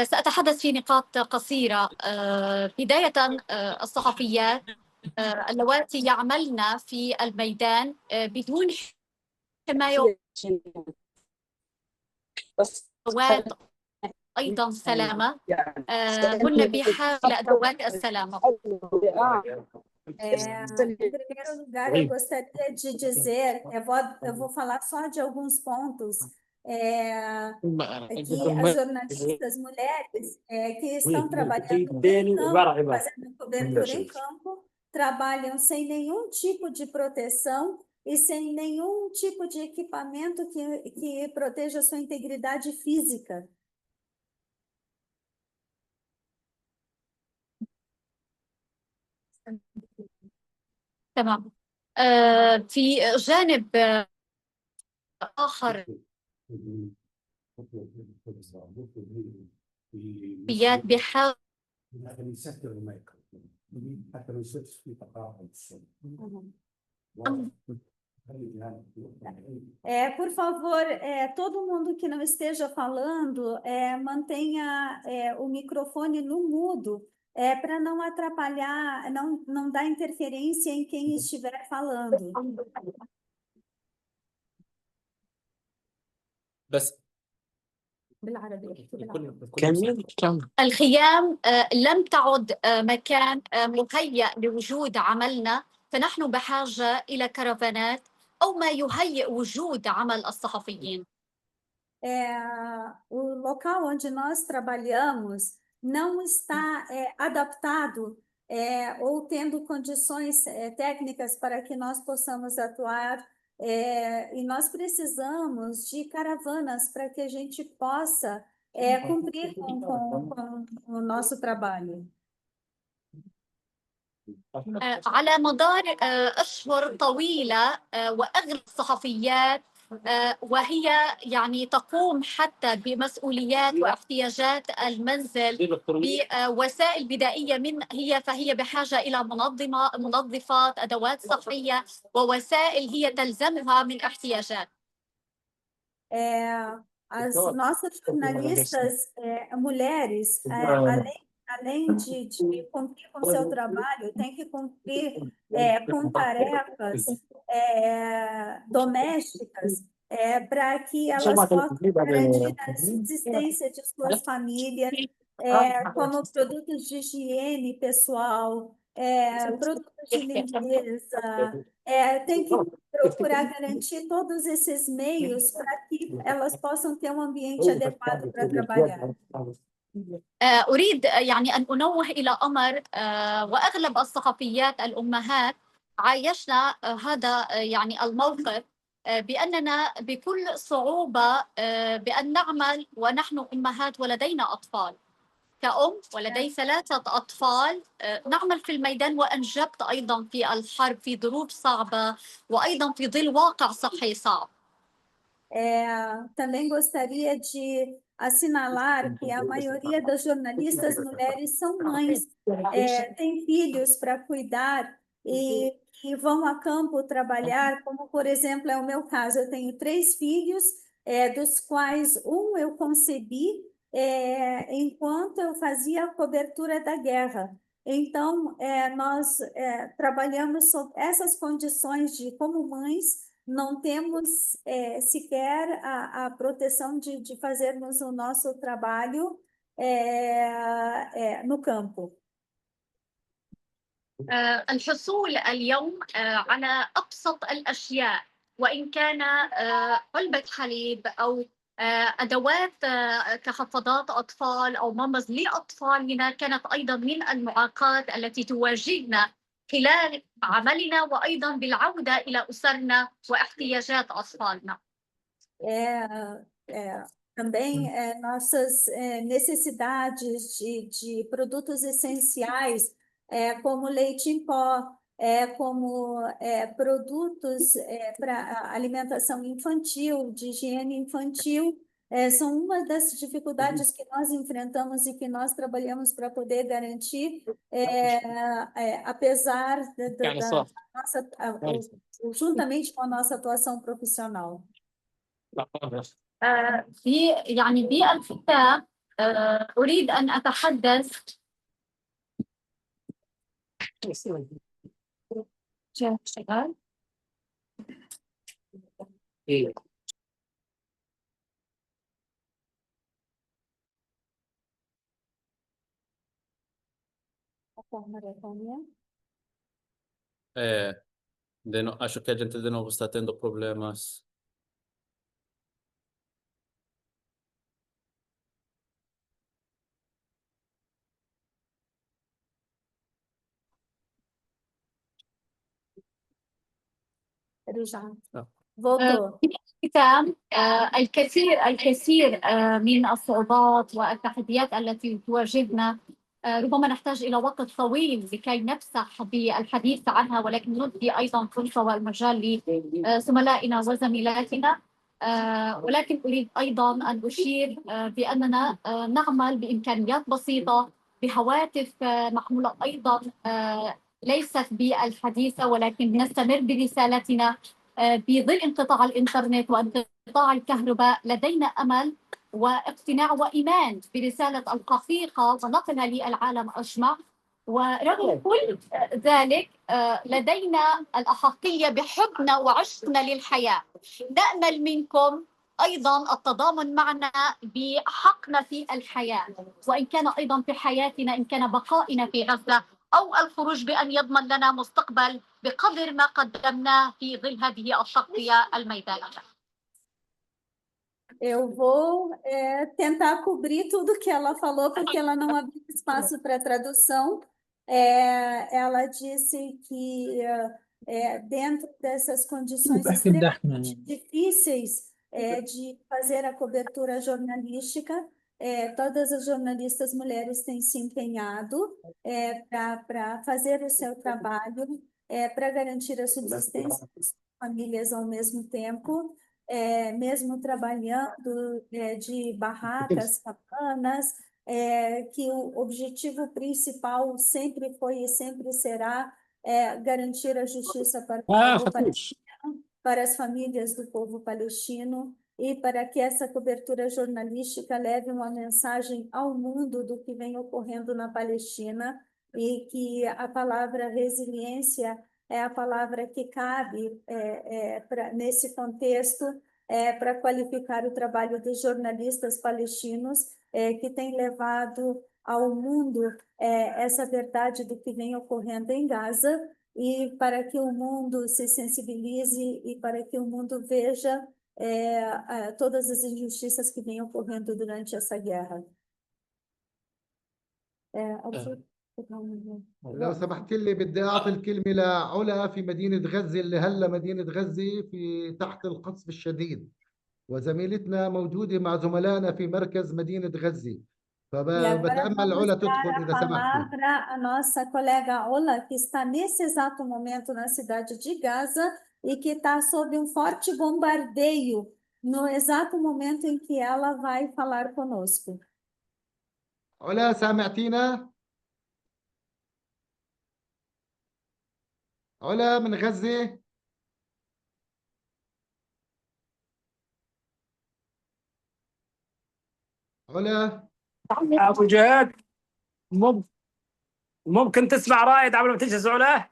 سأتحدث في نقاط قصيرة. بداية الصحفيات اللواتي يعملن في الميدان بدون حماية أيضا سلامة، هن بحاجة لأدوات السلامة. Em primeiro lugar, eu gostaria de dizer, eu vou falar só de alguns pontos, que as jornalistas mulheres que estão trabalhando em campo, fazendo cobertura em campo, trabalham sem nenhum tipo de proteção e sem nenhum tipo de equipamento que proteja a sua integridade física. تمام. في جانب آخر بحاول يسكر الميكروفون حتى ما يصيرش في تقاطع الصوت. Por favor, todo mundo que não esteja falando, mantenha o microfone no mudo, para não atrapalhar, não dar interferência em quem estiver falando. بس بالعربي. الخيام لم تعد مكان مهيأ لوجود عملنا، فنحن بحاجة إلى كرفانات أو ما يهيئ وجود عمل الصحفيين. O local onde nós trabalhamos não está adaptado ou tendo condições técnicas para que nós possamos atuar, e nós precisamos de caravanas para que a gente possa cumprir com o nosso trabalho. على مدار أشهر طويلة وأغلب الصحفيات وهي يعني تقوم حتى بمسؤوليات واحتياجات المنزل بوسائل بدائية فهي بحاجة إلى منظفات، أدوات صحية ووسائل هي تلزمها من احتياجات. As nossas jornalistas mulheres, além de cumprir com o seu trabalho, tem que cumprir com tarefas domésticas para que elas possam garantir a subsistência de suas famílias, como produtos de higiene pessoal, produtos de limpeza, tem que procurar garantir todos esses meios para que elas possam ter um ambiente adequado para trabalhar. أريد يعني أن أنوه إلى أمر، وأغلب الصحفيات الأمهات عايشنا هذا يعني الموقف بأننا بكل صعوبة بأن نعمل ونحن أمهات ولدينا أطفال. كأم ولدي 3 أطفال نعمل في الميدان، وأنجبت أيضا في الحرب في ظروف صعبة وأيضا في ظل واقع صحي صعب. Também gostaria de assinalar que a maioria das jornalistas mulheres são mães, têm filhos para cuidar e vão a campo trabalhar, como, por exemplo, é o meu caso. Eu tenho 3 filhos, dos quais um eu concebi enquanto eu fazia a cobertura da guerra. Então, nós trabalhamos sob essas condições de, como mães, não temos sequer a proteção de fazermos o nosso trabalho no campo. الحصول اليوم على أبسط الأشياء، وإن كان علبة حليب أو أدوات كحفاضات أطفال أو مامز لأطفالنا، كانت أيضا من المعاقات التي تواجهنا خلال عملنا وأيضا بالعودة إلى أسرنا واحتياجات أطفالنا. Também nossas necessidades de produtos essenciais, como leite em pó, como produtos para alimentação infantil, de higiene infantil, são uma das dificuldades que nós enfrentamos e que nós trabalhamos para poder garantir, apesar da nossa, juntamente com a nossa atuação profissional. يعني بالختام أريد أن أتحدث شغال مرة ثانية. Acho que a gente de novo está tendo problemas. رجع آه. voltou. في الختام الكثير من الصعوبات والتحديات التي تواجهنا ربما نحتاج إلى وقت طويل لكي نفسح بالحديث عنها، ولكن ندي أيضا فرصة والمجال لزملائنا وزميلاتنا. ولكن أريد أيضا أن أشير بأننا نعمل بإمكانيات بسيطة بهواتف محمولة أيضا ليست بالحديثة، ولكن نستمر برسالتنا. بظل انقطاع الإنترنت وانقطاع الكهرباء لدينا أمل واقتناع وإيمان برسالة الحقيقة ونقلها للعالم أجمع. ورغم كل ذلك لدينا الأحقية بحبنا وعشقنا للحياة. نأمل منكم أيضا التضامن معنا بحقنا في الحياة، وإن كان أيضا في حياتنا، إن كان بقائنا في غزة أو الخروج بأن يضمن lana مستقبل بقدر ما قدمناه في ظل هذه التغطية الميدانية. Eu vou tentar cobrir tudo que ela falou, porque ela não abriu espaço para tradução. Ela disse que dentro dessas condições extremamente difíceis de fazer a cobertura jornalística, todas as jornalistas mulheres têm se empenhado para fazer o seu trabalho, para garantir a subsistência das famílias ao mesmo tempo. Mesmo trabalhando de barracas, cabanas, que o objetivo principal sempre foi e sempre será garantir a justiça para o povo palestino, para as famílias do povo palestino, e para que essa cobertura jornalística leve uma mensagem ao mundo do que vem ocorrendo na Palestina, e que a palavra resiliência é a palavra que cabe nesse contexto, para qualificar o trabalho dos jornalistas palestinos, que têm levado ao mundo essa verdade do que vem ocorrendo em Gaza, e para que o mundo se sensibilize e para que o mundo veja todas as injustiças que vêm ocorrendo durante essa guerra. لو سمحت لي بدي أعطي الكلمة لعلا في مدينة غزة، اللي هلا مدينة غزة في تحت القصف الشديد، وزميلتنا موجودة مع زملائنا في مركز مدينة غزة، فبتأمل علا تدخل إذا سمحتي. palavra a nossa colega Ola, que está nesse exato momento na cidade de Gaza e que está sob um forte bombardeio no exato momento em que ela vai falar conosco. علا سامعتينا؟ علا من غزة؟ علا؟ أبو جهاد ممكن تسمع رائد قبل ما تجهز علا؟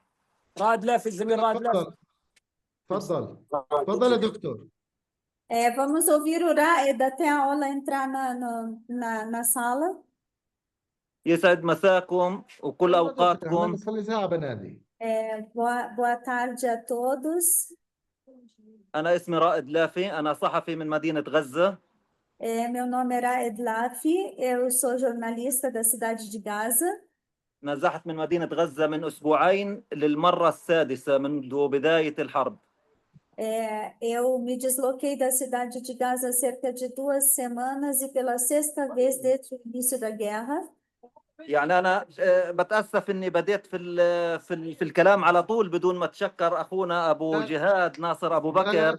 رائد لافي، الزميل رائد لافي. تفضل يا دكتور. Vamos ouvir o Raed até a Ola entrar na sala. يسعد مساكم وكل أوقاتكم. بصلي ساعة بنادي. Boa tarde a todos. أنا اسمي رائد لافي، أنا صحفي من مدينة غزة. Meu nome é Raed Lafi, eu sou jornalista da cidade de Gaza. نزحت من مدينة غزة من أسبوعين للمرة السادسة منذ بداية الحرب. Eu me desloquei da cidade de Gaza há cerca de 2 semanas e pela 6ª vez desde o início da guerra. يعني أنا بتأسف إني بديت في الكلام على طول بدون ما تشكر أخونا أبو جهاد ناصر أبو بكر.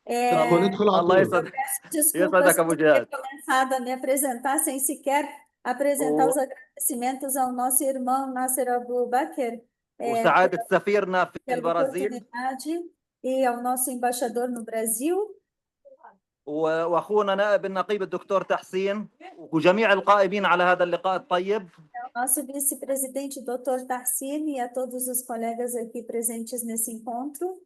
ندخل على الله طول. يسعدك أبو جهاد. começado a me apresentar sem sequer apresentar os agradecimentos ao nosso irmão Nasser Abu Bakr. وسعادة سفيرنا في البرازيل. E ao nosso embaixador no Brasil. واخونا نائب النقيب الدكتور تحسين وجميع القائمين على هذا اللقاء الطيب. Nosso vice-presidente Dr. Tahsin e a todos os colegas aqui presentes nesse encontro.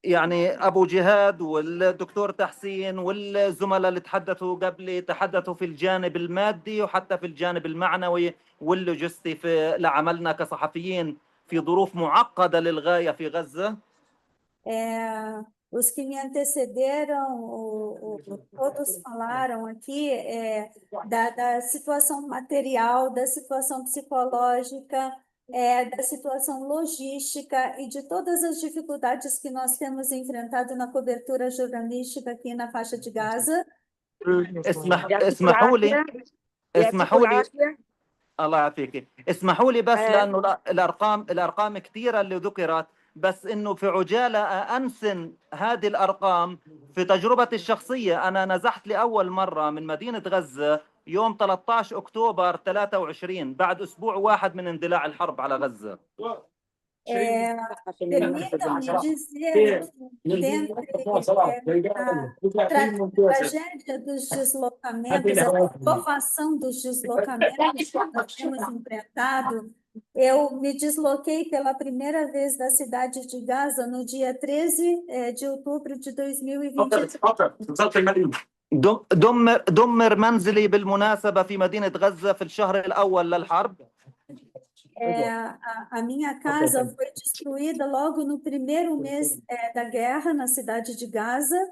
يعني أبو جهاد والدكتور تحسين والزملاء اللي تحدثوا قبلي تحدثوا في الجانب المادي وحتى في الجانب المعنوي واللوجستي لعملنا كصحفيين في ظروف معقدة للغاية في غزة. Os que me antecederam, todos falaram aqui da situação material, da situação psicológica, da situação logística e de todas as dificuldades que nós temos enfrentado na cobertura jornalística aqui na faixa de Gaza. اسمحوا لي الله يعافيك. اسمحوا لي بس لأنه الأرقام كثيرة اللي ذكرت، بس إنه في عجالة أنسن هذه الأرقام. في تجربتي الشخصية أنا نزحت لأول مرة من مدينة غزة يوم 13 أكتوبر 23 بعد أسبوع واحد من اندلاع الحرب على غزة. Permitam-me dizer que dentre a tragédia dos deslocamentos, a provação dos deslocamentos que nós temos enfrentado, eu me desloquei pela primeira vez da cidade de Gaza no dia 13 de outubro de 2023. دمر منزلي بالمناسبة في مدينة غزة في الشهر الأول للحرب. A minha casa foi destruída logo no primeiro mês da guerra na cidade de Gaza.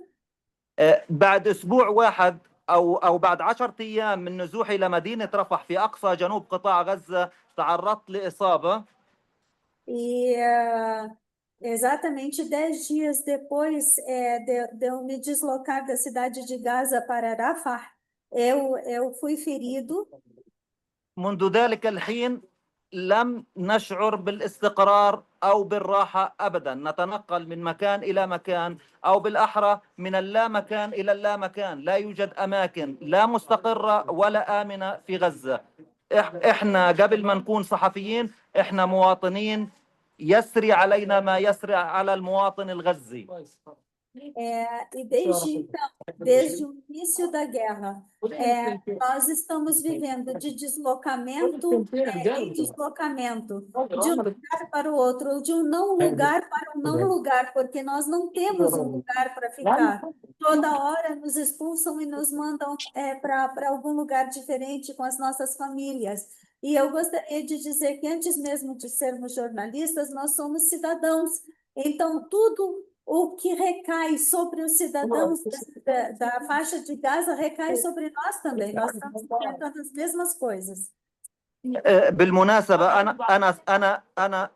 بعد أسبوع واحد أو بعد 10 أيام من نزوحي لمدينة رفح في أقصى جنوب قطاع غزة تعرضت لإصابة. Exatamente 10 dias depois de eu me deslocar da cidade de Gaza para Rafah, eu fui ferido. منذ ذلك الحين لم نشعر بالاستقرار أو بالراحة أبدا، نتنقل من مكان إلى مكان، أو بالأحرى من اللامكان إلى اللامكان. لا يوجد أماكن لا مستقرة ولا آمنة في غزة. إحنا قبل ما نكون صحفيين إحنا مواطنين، يسري علينا ما يسري على المواطن الغزي. E desde então, desde o início da guerra, nós estamos vivendo de deslocamento em deslocamento, de um lugar para o outro, ou de um não lugar para um não lugar, porque nós não temos um lugar para ficar. Toda hora nos expulsam e nos mandam para algum lugar diferente com as nossas famílias. E eu gostaria de dizer que antes mesmo de sermos jornalistas, nós somos cidadãos. Então, tudo o que recai sobre os cidadãos da faixa de Gaza recai sobre nós também. Nós estamos enfrentando as mesmas coisas. بالمناسبة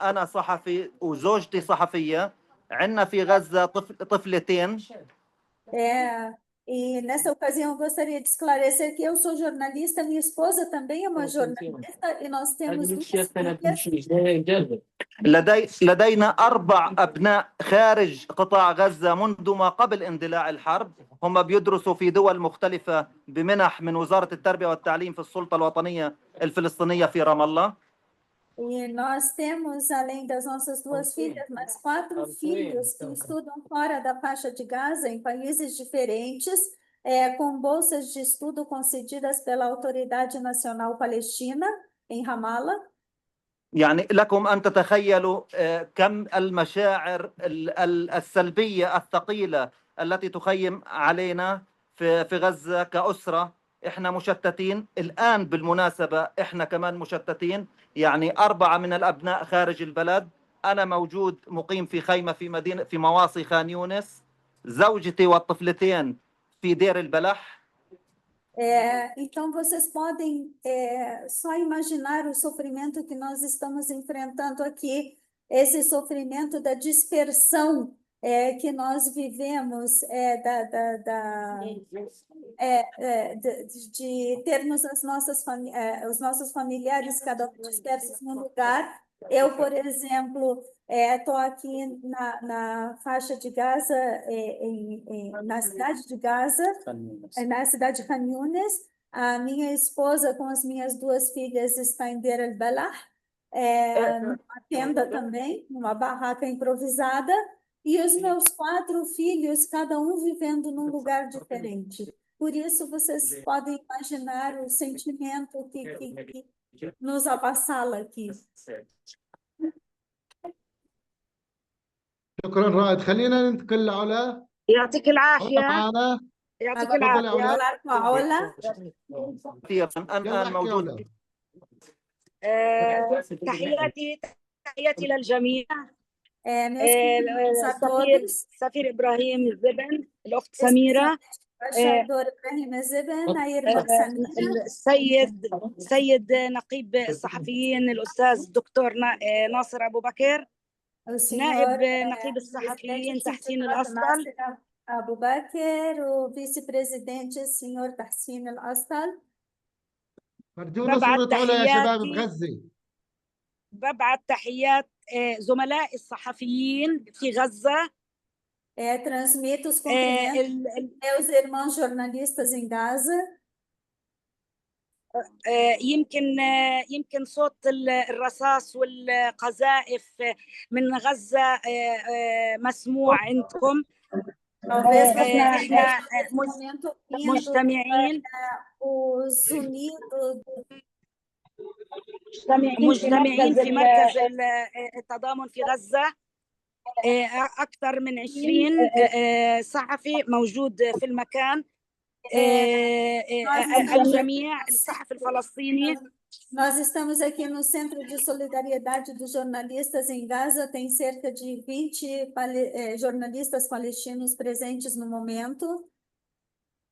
أنا صحفي وزوجتي صحفية. عندنا في غزة طفلتين. E nessa ocasião eu gostaria de esclarecer que eu sou jornalista, minha esposa também é uma jornalista e nós temos duas filhas. لدينا 4 أبناء خارج قطاع غزة منذ ما قبل اندلاع الحرب. هم بيدرسوا في دول مختلفة بمنح من وزارة التربية والتعليم في السلطة الوطنية الفلسطينية في رام الله. E nós temos, além das nossas 2 filhas, mais 4 filhos que estudam fora da faixa de Gaza, em países diferentes, com bolsas de estudo concedidas pela Autoridade Nacional Palestina, em Ramallah. يعني لكم أن تتخيلوا كم المشاعر السلبية الثقيلة التي تخيم علينا في غزة كأسرة. إحنا مشتتين الآن بالمناسبة، إحنا كمان مشتتين. يعني 4 من الأبناء خارج البلد. أنا موجود مقيم في خيمة في مواصي خان يونس. زوجتي والطفلتين في دير البلح. Então, vocês podem só imaginar o sofrimento que nós estamos enfrentando aqui, esse sofrimento da dispersão que nós vivemos, de termos os nossos familiares, cada um dispersos num lugar. Eu, por exemplo, estou aqui na faixa de Gaza, na cidade de Gaza, na cidade de Khan Younis. A minha esposa com as minhas 2 filhas está em Deir el-Balah, numa tenda também, numa barraca improvisada, e os meus 4 filhos, cada um vivendo num lugar diferente. Por isso, vocês podem imaginar o sentimento que nos avassala aqui. شكرا رائد. خلينا ننتقل على يعطيك العافية. معنا. يعطيك تفضلي العافية. علا. الآن موجود. تحياتي تحياتي للجميع. Meus cumprimentos a todos. سفير إبراهيم الزبن، الأخت Especialmente سميرة، o embaixador Ibrahim Zeben, a irmã Samira, السيد نقيب الصحفيين الأستاذ الدكتور ناصر أبو بكر، o senhor نائب نقيب presidente الصحفيين do تحسين Sindicato الأسطل، Nasser Abu Bakr, o vice-presidente senhor Tahsin Al-Astal. فرجونا صورة علا يا شباب بغزة. ببعث تحيات زملائي الصحفيين في غزة. Transmito os cumprimentos meus irmãos jornalistas em Gaza. يمكن صوت الرصاص والقذائف من غزة مسموع عندكم. Talvez احنا مجتمعين في مركز التضامن في غزة. أكثر من 20 صحفي موجود في المكان. الجميع الصحفي الفلسطيني. Nós estamos aqui no Centro de Solidariedade dos Jornalistas em Gaza. Tem cerca de 20 jornalistas palestinos presentes no momento.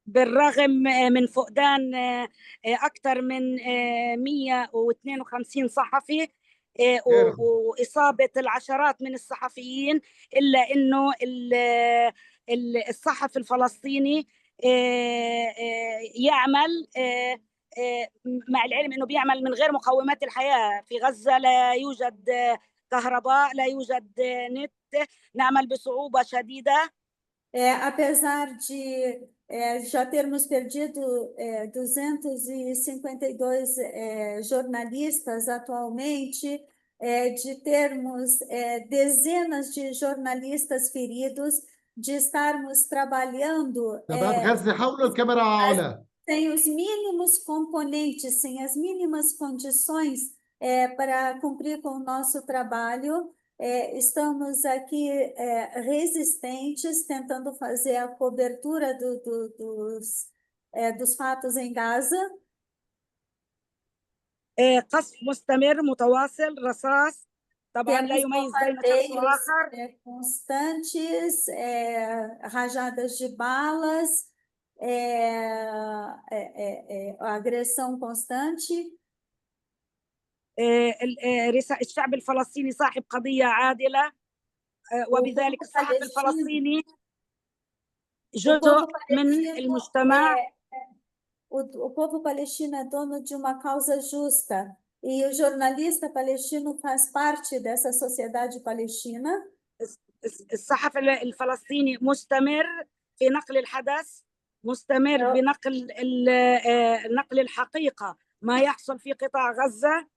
بالرغم من فقدان أكثر من 152 صحفي وإصابة العشرات من الصحفيين، إلا إنه الصحفي الفلسطيني يعمل مع العلم إنه بيعمل من غير مقومات الحياة. في غزة لا يوجد كهرباء، لا يوجد نت، نعمل بصعوبة شديدة. Apesar de já termos perdido 252 jornalistas atualmente, de termos dezenas de jornalistas feridos, de estarmos trabalhando شباب غزة حولوا الكاميرا على علا. sem os mínimos componentes, sem as mínimas condições para cumprir com o nosso trabalho. Estamos aqui resistentes, tentando fazer a cobertura dos fatos em Gaza. قصف مستمر متواصل، رصاص طبعا لا يميز بين شخص وآخر. Constantes, rajadas de balas, agressão constante. الشعب الفلسطيني صاحب قضية عادلة، وبذلك الصحفي الفلسطيني جزء من المجتمع. O povo palestino é dono de uma causa justa e o jornalista palestino faz parte dessa sociedade palestina. الصحفي الفلسطيني مستمر في نقل الحدث، مستمر بنقل نقل الحقيقة ما يحصل في قطاع غزة.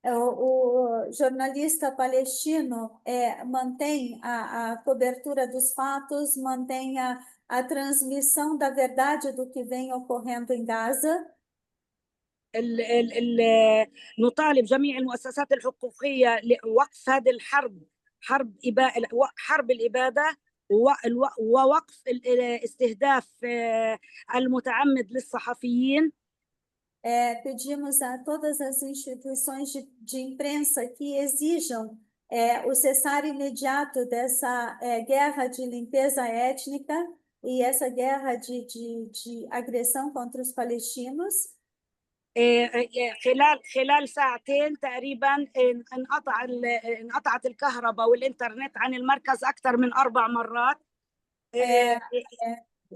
O jornalista palestino mantém a cobertura dos fatos, mantém a transmissão da verdade do que vem ocorrendo em Gaza. نطالب جميع المؤسسات الحقوقية لوقف هذه الحرب، حرب الإبادة، ووقف الاستهداف المتعمد للصحفيين. Pedimos a todas as instituições de imprensa que exijam o cessar imediato dessa guerra de limpeza étnica e essa guerra de agressão contra os palestinos. خلال ساعتين تقريبا انقطعت الكهرباء والإنترنت عن المركز أكثر من 4 مرات.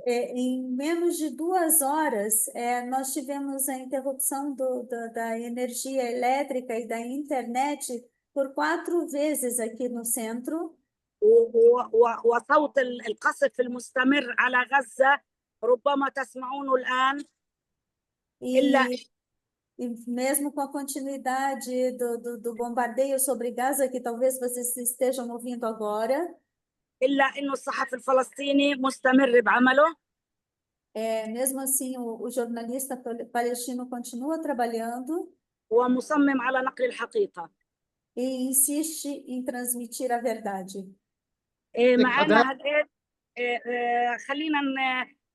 Em menos de 2 horas, nós tivemos a interrupção da energia elétrica e da internet por 4 vezes aqui no centro. وصوت القصف المستمر على غزة ربما تسمعونه الآن. E mesmo com a continuidade do bombardeio sobre Gaza, que talvez vocês estejam ouvindo agora. إلا إنه الصحفي الفلسطيني مستمر بعمله. Mesmo assim, o jornalista palestino continua trabalhando. ومصمم على نقل الحقيقة. E insiste em transmitir a verdade. معنا خلينا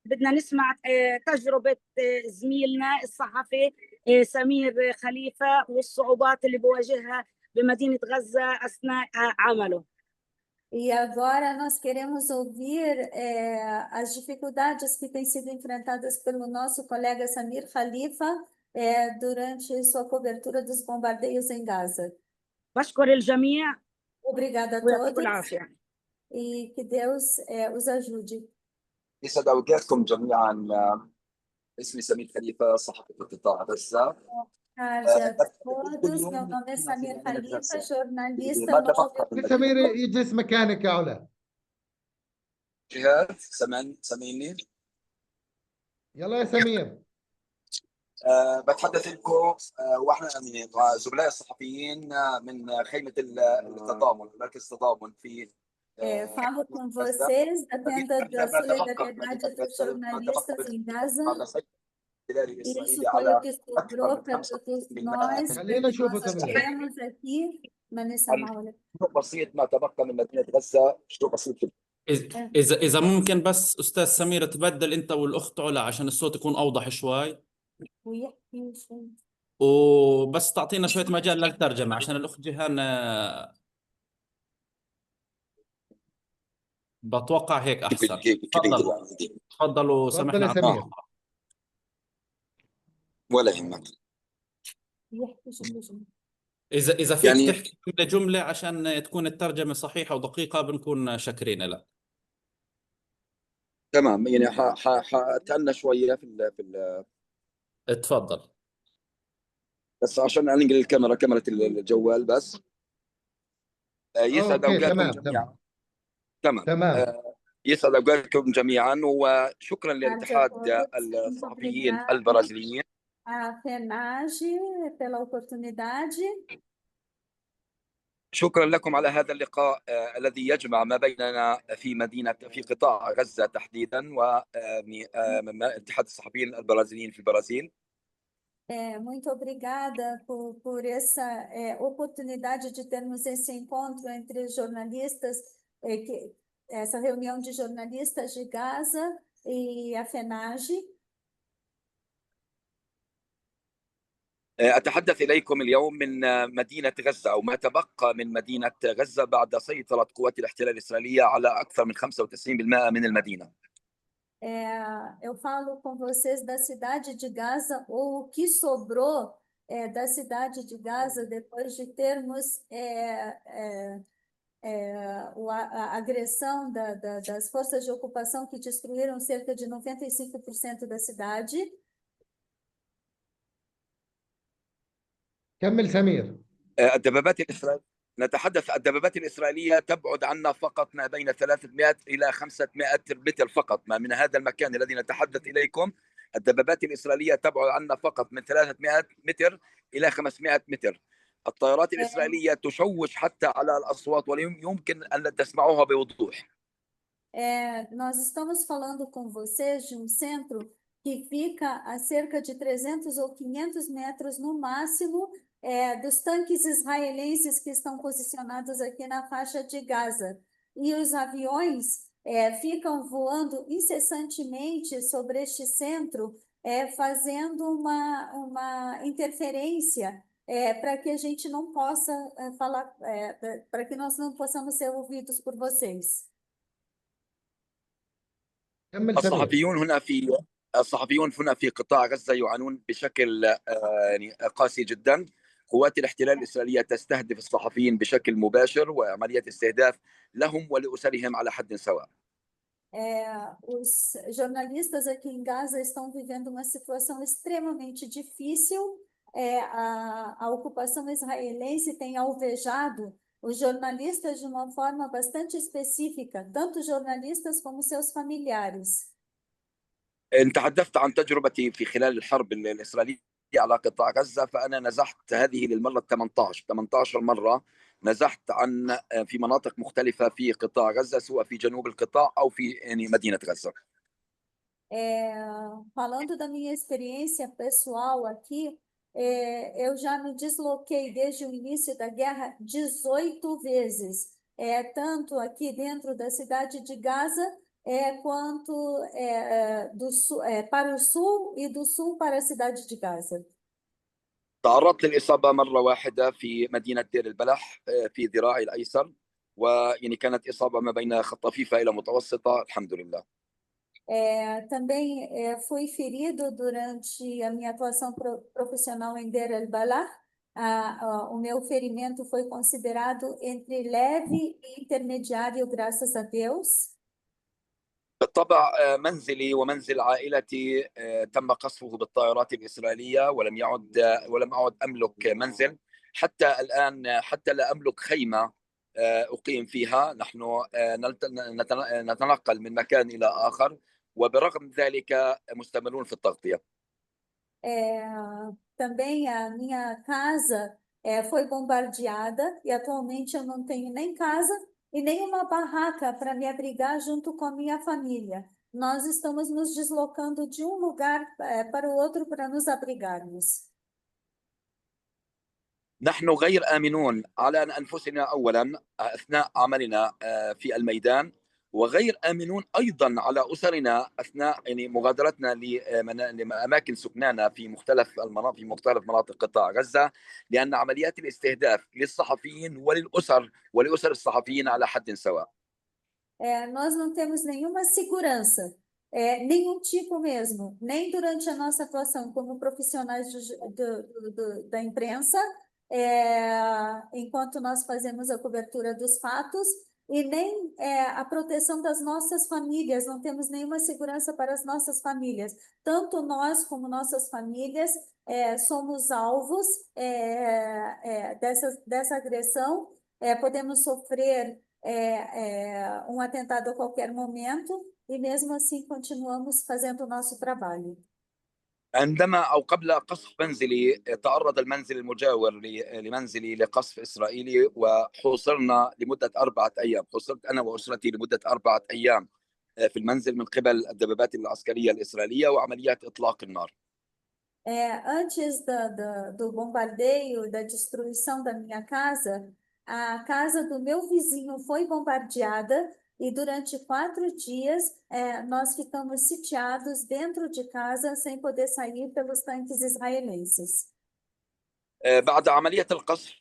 بدنا نسمع تجربة زميلنا الصحفي سمير خليفة والصعوبات اللي بواجهها بمدينة غزة أثناء عمله. E agora nós queremos ouvir as dificuldades que têm sido enfrentadas pelo nosso colega Samir Khalifa durante sua cobertura dos bombardeios em Gaza. بشكر الجميع Obrigada a ويعطيكم todos العافية. e que Deus os ajude. يسعد أوقاتكم جميعا. اسمي سمير خليفة صحفي في قطاع غزة. Tarde a todos, meu nome é Samir Khalifa, jornalista ماذا no بقى من سمير يجلس مكانك يا علا. جهاد سمعني. يلا يا سمير. بتحدث لكم واحنا من زملاء الصحفيين من خيمة التضامن، مركز التضامن في falo com vocês da tenda da solidariedade dos jornalistas em Gaza. Isso foi o que sobrou para todos nós, para خلينا que نشوفه nós سمير. estivemos aqui, mas nessa aula. شيء بسيط ما تبقى من مدينة غزة، شيء بسيط جدا. إذا ممكن بس أستاذ سمير تبدل أنت والأخت علا عشان الصوت يكون أوضح شوي، وبس تعطينا شوية مجال للترجمة عشان الأخت جيهان بتوقع هيك أحسن. تفضلوا تفضل سمحنا يا سمير. ولا يهمك. إذا فيك يعني تحكي جملة جملة عشان تكون الترجمة صحيحة ودقيقة بنكون شاكرين لك. تمام، يعني حأتأنى شوية تفضل. بس عشان أنقل كاميرا الجوال بس. يسعد اوكي أوقاتكم جميعا. تمام. يسعد أوقاتكم جميعا وشكرا لاتحاد الصحفيين البرازيليين. A FENAGE pela oportunidade. شكرا لكم على هذا اللقاء الذي يجمع ما بيننا في قطاع غزة تحديدا واتحاد الصحفيين البرازيليين في البرازيل. Muito obrigada por essa oportunidade de termos esse encontro entre jornalistas, essa reunião de jornalistas de Gaza e a FENAGE. أتحدث إليكم اليوم من مدينة غزة أو ما تبقى من مدينة غزة بعد سيطرة قوات الاحتلال الإسرائيلية على أكثر من 95% من المدينة. Eu falo com vocês da cidade de Gaza, ou o que sobrou da cidade de Gaza depois de termos a agressão das forças de ocupação que destruíram cerca de 95% da cidade. كمل سمير. الدبابات الإسرائيلية تبعد عنا فقط ما بين 300 إلى 500 متر فقط. ما من هذا المكان الذي نتحدث إليكم الدبابات الإسرائيلية تبعد عنا فقط من 300 متر إلى 500 متر. الطائرات الإسرائيلية تشوش حتى على الأصوات ويمكن أن تسمعوها بوضوح. Nós estamos falando com vocês de um centro que fica a cerca de 300 ou 500 metros no máximo dos tanques israelenses que estão posicionados aqui na faixa de Gaza. E os aviões ficam voando incessantemente sobre este centro, fazendo uma interferência para que a gente não possa falar, para que nós não possamos ser ouvidos por vocês. الصحفيون هنا في قطاع غزة يعانون بشكل يعني قاسي جدا. قوات الاحتلال الإسرائيلية تستهدف الصحفيين بشكل مباشر وعمليات استهداف لهم ولأسرهم على حد سواء. Os jornalistas aqui em Gaza estão vivendo uma situação extremamente difícil. A ocupação israelense tem alvejado os jornalistas de uma forma bastante específica, tanto jornalistas como seus familiares. تحدثت عن تجربتي في خلال الحرب الإسرائيلية على قطاع غزة، فأنا نزحت هذه للمرة 18 مرة نزحت في مناطق مختلفة في قطاع غزة، سواء في جنوب القطاع أو في مدينة غزة. Falando da minha experiência pessoal aqui, eu já me desloquei desde o início da guerra 18 vezes, tanto aqui dentro da cidade de Gaza, quanto do sul, para o sul e do sul para a cidade de Gaza. تعرضت للإصابة مرة واحدة في مدينة دير البلح في ذراعي الأيسر، ويعني كانت إصابة ما بين خفيفة إلى متوسطة الحمد لله. Também fui ferido durante a minha atuação profissional em Deir el-Balah. O meu ferimento foi considerado entre leve e intermediário, graças a Deus. بالطبع منزلي ومنزل عائلتي تم قصفه بالطائرات الإسرائيلية، ولم أعد أملك منزل حتى الآن، حتى لا أملك خيمة أقيم فيها. نحن نتنقل من مكان إلى آخر، وبرغم ذلك مستمرون في التغطية. Também a minha casa foi bombardeada e atualmente eu não tenho nem casa e nem uma barraca para me abrigar junto com a minha família. Nós estamos nos deslocando de um lugar para o outro para nos abrigarmos. نحن غير آمنون على أنفسنا أولا أثناء عملنا في الميدان، وغير آمنون أيضا على أسرنا أثناء يعني مغادرتنا لأماكن سكنانا في مختلف مناطق قطاع غزة، لأن عمليات الاستهداف للصحفيين ولأسر الصحفيين على حد سواء. Nós não temos nenhuma segurança, nenhum tipo mesmo, nem durante a nossa atuação como profissionais da imprensa, enquanto nós fazemos a cobertura dos fatos, e nem a proteção das nossas famílias. Não temos nenhuma segurança para as nossas famílias. Tanto nós como nossas famílias somos alvos dessa agressão. Podemos sofrer um atentado a qualquer momento, e mesmo assim continuamos fazendo o nosso trabalho. عندما أو قبل قصف منزلي تعرض المنزل المجاور لمنزلي لقصف إسرائيلي، وحوصرنا لمدة 4 أيام. حوصرت أنا وأسرتي لمدة 4 أيام في المنزل من قبل الدبابات العسكرية الإسرائيلية وعمليات إطلاق النار. Antes do bombardeio, da destruição da minha casa, a casa do meu vizinho foi bombardeada. E durante 4 dias, nós ficamos sitiados dentro de casa sem poder sair pelos tanques israelenses. بعد عملية القصف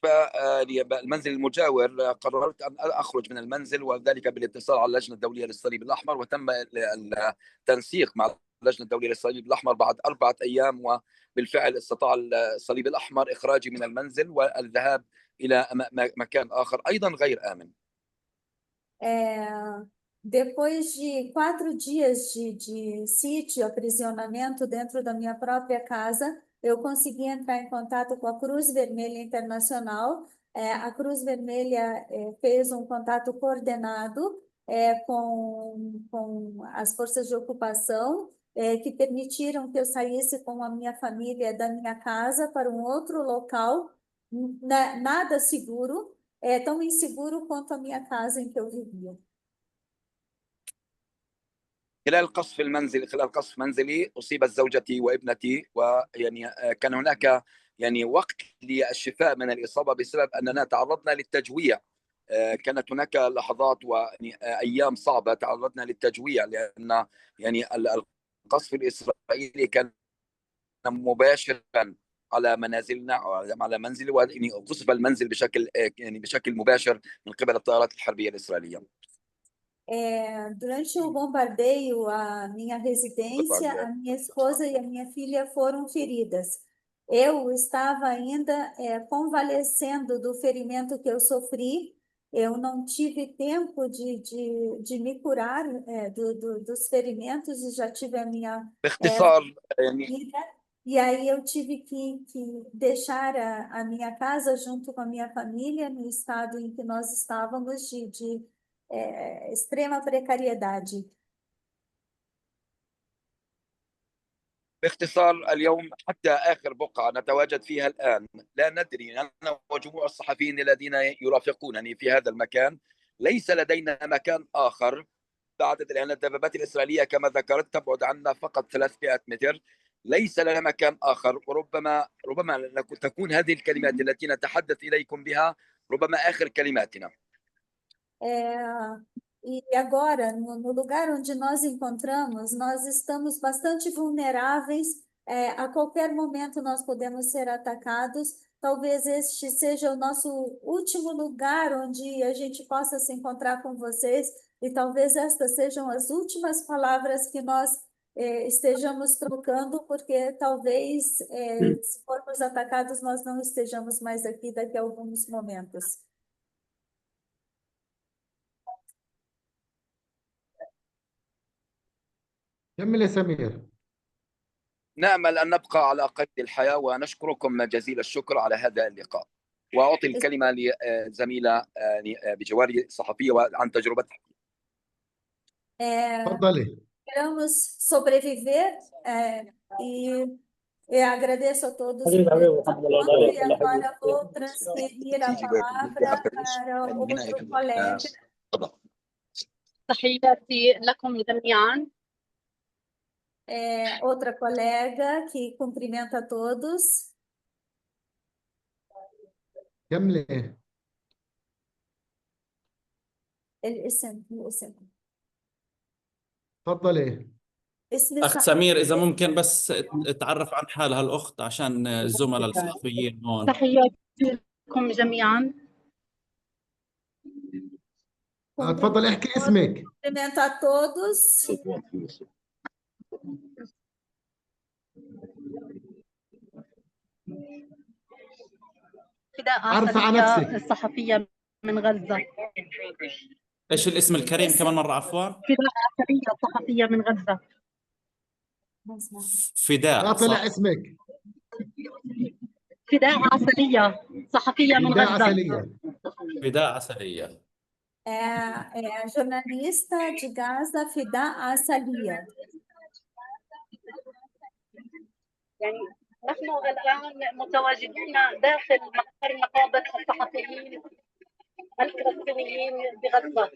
المنزل المجاور قررت أن أخرج من المنزل، وذلك بالاتصال على اللجنة الدولية للصليب الأحمر، وتم التنسيق مع اللجنة الدولية للصليب الأحمر بعد 4 أيام، وبالفعل استطاع الصليب الأحمر إخراجي من المنزل والذهاب إلى مكان آخر أيضا غير آمن. Depois de 4 dias de sítio, aprisionamento dentro da minha própria casa, eu consegui entrar em contato com a Cruz Vermelha Internacional. A Cruz Vermelha fez um contato coordenado com as forças de ocupação, que permitiram que eu saísse com a minha família da minha casa para um outro local, nada seguro, tão inseguro quanto a minha casa em que eu vivia. خلال قصف منزلي أصيبت زوجتي وابنتي، ويعني كان هناك يعني وقت للشفاء من الإصابة بسبب أننا تعرضنا للتجويع. كانت هناك لحظات وأيام صعبة تعرضنا للتجويع، لأن يعني القصف الإسرائيلي كان مباشرا على منازلنا، على منزلي، ويعني قصف المنزل بشكل مباشر من قبل الطائرات الحربية الإسرائيلية. Durante o bombardeio, a minha residência, a minha esposa e a minha filha foram feridas. Eu estava ainda convalescendo do ferimento que eu sofri. Eu não tive tempo de me curar dos ferimentos, e já tive a minha vida. E aí eu tive que deixar a minha casa junto com a minha família no estado em que nós estávamos de extrema precariedade. باختصار اليوم حتى آخر بقعة نتواجد فيها الآن لا ندري، أنا وجموع الصحفيين الذين يرافقونني في هذا المكان ليس لدينا مكان آخر بعد، لأن الدبابات الإسرائيلية كما ذكرت تبعد عنا فقط 300 متر. ليس لنا مكان آخر، وربما تكون هذه الكلمات التي نتحدث إليكم بها ربما آخر كلماتنا. E agora, no lugar onde nós encontramos, nós estamos bastante vulneráveis a qualquer momento nós podemos ser atacados. Talvez este seja o nosso último lugar onde a gente possa se encontrar com vocês, e talvez estas sejam as últimas palavras que nós estejamos trocando, porque talvez, se formos atacados, nós não estejamos mais aqui daqui a alguns momentos. كمل يا سمير. نأمل أن نبقى على قيد الحياة ونشكركم جزيل الشكر على هذا اللقاء. وأعطي الكلمة لزميلة بجواري الصحفية عن تجربتها. تفضلي. Esperamos sobreviver e agradeço a todos por e agora vou transferir a palavra para outro colega. تحياتي لكم جميعا. Outra colega que cumprimenta a todos. كملي. الاسم. تفضلي. أخت سمير إذا ممكن بس تعرف عن حالها الأخت عشان الزملاء الصحفيين هون. تحياتي لكم جميعا. تفضل احكي اسمك. Cumprimento a todos. فداء عرف عن عسلية نفسك. الصحفية من غزة. إيش الاسم الكريم كمان مرة عفوا؟ فداء عسلية الصحفية من غزة. فداء لا طلع صح؟ اسمك. فداء عسلية صحفية من فداء غزة. عسلية. فداء عسلية. A jornalista de Gaza, Fida Assalia. يعني نحن الآن متواجدون داخل مقر نقابة الصحفيين الفلسطينيين بغزة.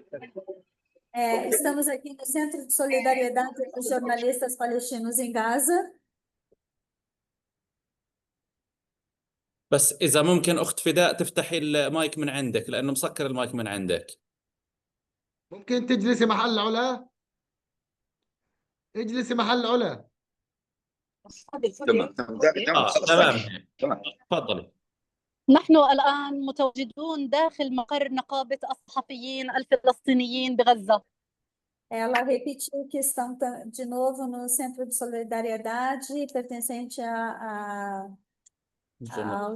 Estamos aqui no Centro de Solidariedade dos Jornalistas Palestinos em Gaza. بس إذا ممكن أخت فداء تفتحي المايك من عندك لأنه مسكر المايك من عندك. ممكن تجلسي محل علا؟ اجلسي محل علا. تمام. تمام. تفضلي. نحن الآن متواجدون داخل مقر نقابة الصحفيين الفلسطينيين بغزة. Ela repetiu que estão de novo no Centro de Solidariedade, pertencente ao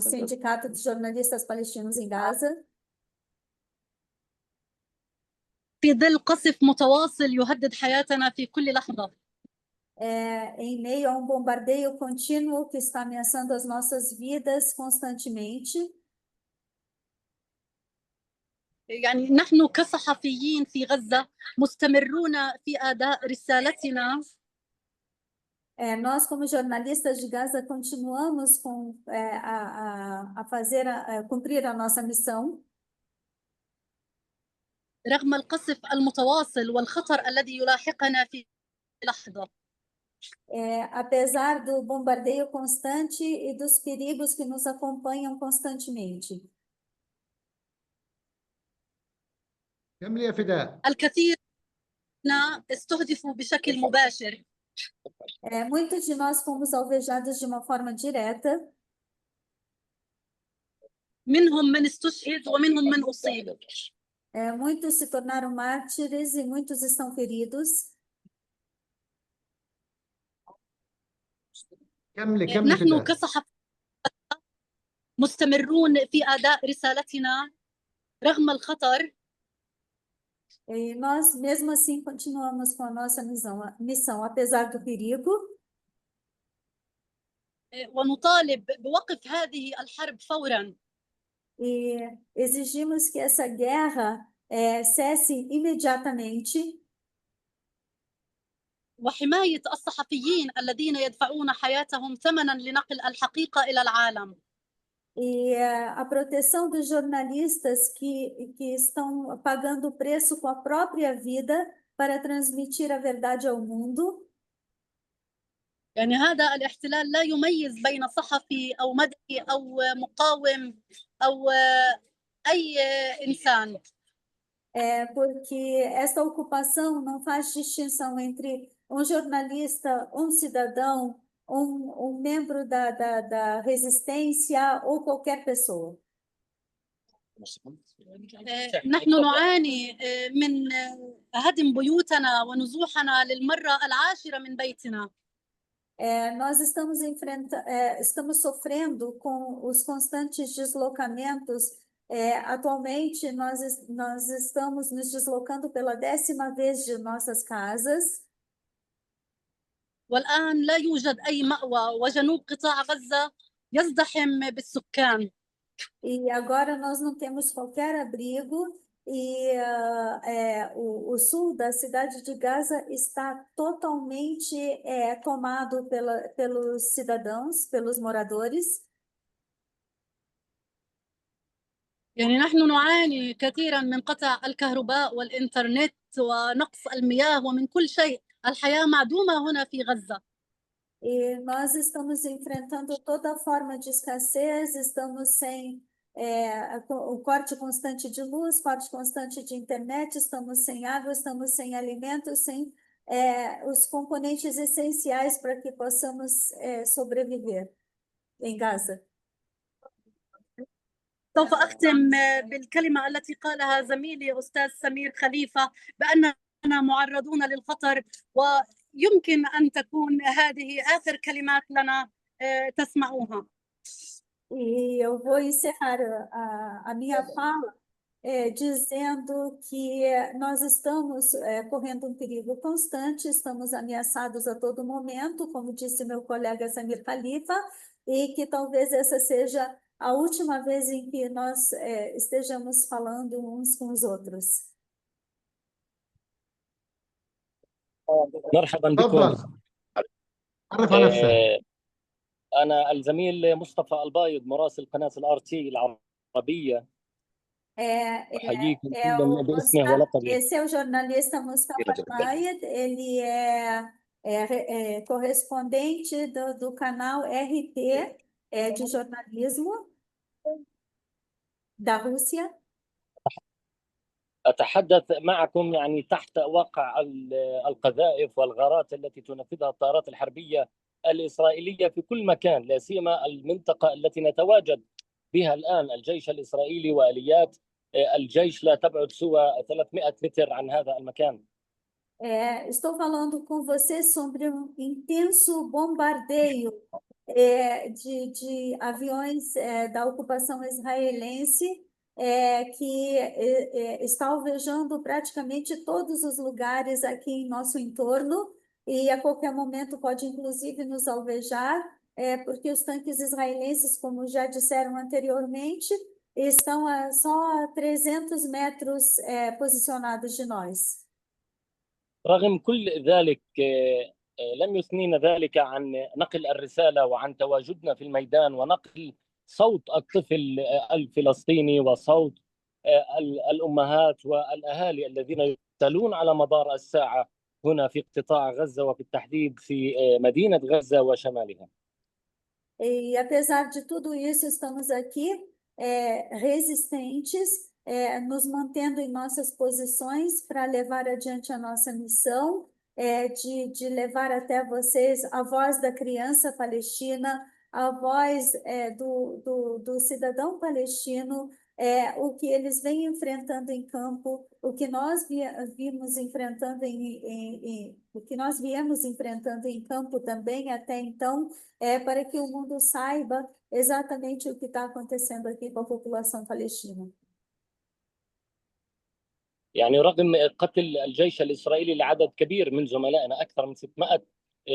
Sindicato de Jornalistas Palestinos em Gaza. في ظل قصف متواصل يهدد حياتنا في كل لحظة. Em meio a bombardeio contínuo que está ameaçando as nossas vidas constantemente. يعني نحن كصحفيين في غزة مستمرون في أداء رسالتنا. Nós, como jornalistas de Gaza, continuamos a fazer, cumprir a nossa missão. رغم القصف المتواصل والخطر الذي يلاحقنا في لحظة. Apesar do bombardeio constante e dos perigos que nos acompanham constantemente. كملي يا فداء. الكثير استهدفوا بشكل مباشر. Muitos de nós fomos alvejados de uma forma direta. منهم من استشهد ومنهم من أصيب. Muitos se tornaram mártires e muitos estão feridos. كملي نحن كصحفيين مستمرون في أداء رسالتنا رغم الخطر. E nós, mesmo assim, continuamos com a nossa missão, apesar do perigo. ونطالب بوقف هذه الحرب فوراً. E exigimos que essa guerra cesse imediatamente. وحماية الصحفيين الذين يدفعون حياتهم ثمناً لنقل الحقيقة إلى العالم. E a proteção dos jornalistas que estão pagando o preço com a própria vida para transmitir a verdade ao mundo. يعني هذا الاحتلال لا يميز بين صحفي أو مدني أو مقاوم أو أي إنسان. Porque essa ocupação não faz distinção entre um jornalista, um cidadão membro da resistência ou qualquer pessoa. نحن نعاني من هدم بيوتنا ونزوحنا للمرة العاشرة من بيتنا. Nós estamos sofrendo com os constantes deslocamentos. Atualmente, nós estamos nos deslocando pela 10ª vez de nossas casas. والآن لا يوجد أي مأوى وجنوب قطاع غزة يزدحم بالسكان. E agora nós não temos qualquer abrigo e o sul da cidade de Gaza está totalmente tomado pelos cidadãos, pelos moradores. يعني نحن نعاني كثيرا من قطع الكهرباء والإنترنت ونقص المياه ومن كل شيء. الحياة معدومة هنا في غزة. E nós estamos enfrentando toda forma de escassez, estamos sem o corte constante de luz, corte constante de internet, estamos sem água, estamos sem alimentos, sem os componentes essenciais para que possamos sobreviver em Gaza. سوف أختم بالكلمة التي قالها زميلي أستاذ سمير خليفة بأننا معرضون للخطر، ويمكن أن تكون هذه آخر كلمات لنا تسمعوها. E eu vou encerrar a minha fala dizendo que nós estamos correndo um perigo constante, estamos ameaçados a todo momento, como disse meu colega Samir Khalifa, e que talvez essa seja a última vez em que nós estejamos falando uns com os outros. مرحبا بكم. تفضل عرف على نفسك. أنا الزميل مصطفى البايض مراسل قناة الRT العربية. أحييكم كلا باسمه ولقبه. Esse é o jornalista Mustafa Albaid, ele é correspondente do canal RT de jornalismo da Rússia. أتحدث معكم يعني تحت وقع القذائف والغارات التي تنفذها الطائرات الحربية الإسرائيلية في كل مكان، لا سيما المنطقة التي نتواجد بها الآن. الجيش الإسرائيلي وآليات الجيش لا تبعد سوى 300 متر عن هذا المكان. Estou falando com você sobre um intenso bombardeio de aviões da ocupação israelense que está alvejando praticamente todos os lugares aqui em nosso entorno e a qualquer momento pode inclusive nos alvejar, porque os tanques israelenses, como já disseram anteriormente, estão só a 300 metros posicionados de nós. رغم كل ذلك لم يثنينا ذلك عن نقل الرسالة وعن تواجدنا في الميدان ونقل صوت الطفل الفلسطيني وصوت الأمهات والأهالي الذين يقتلون على مدار الساعة هنا في قطاع غزة وبالتحديد في مدينة غزة وشمالها. E apesar de tudo isso, estamos aqui resistentes, nos mantendo em nossas posições para levar adiante a nossa missão, de levar até vocês a voz da criança palestina, a voz do cidadão palestino, o que eles vêm enfrentando em campo, o que nós viemos enfrentando o que nós viemos enfrentando em campo também até então, para que o mundo saiba exatamente o que está acontecendo aqui com a população palestina. يعني رغم قتل الجيش الإسرائيلي لعدد كبير من زملائنا، أكثر من 600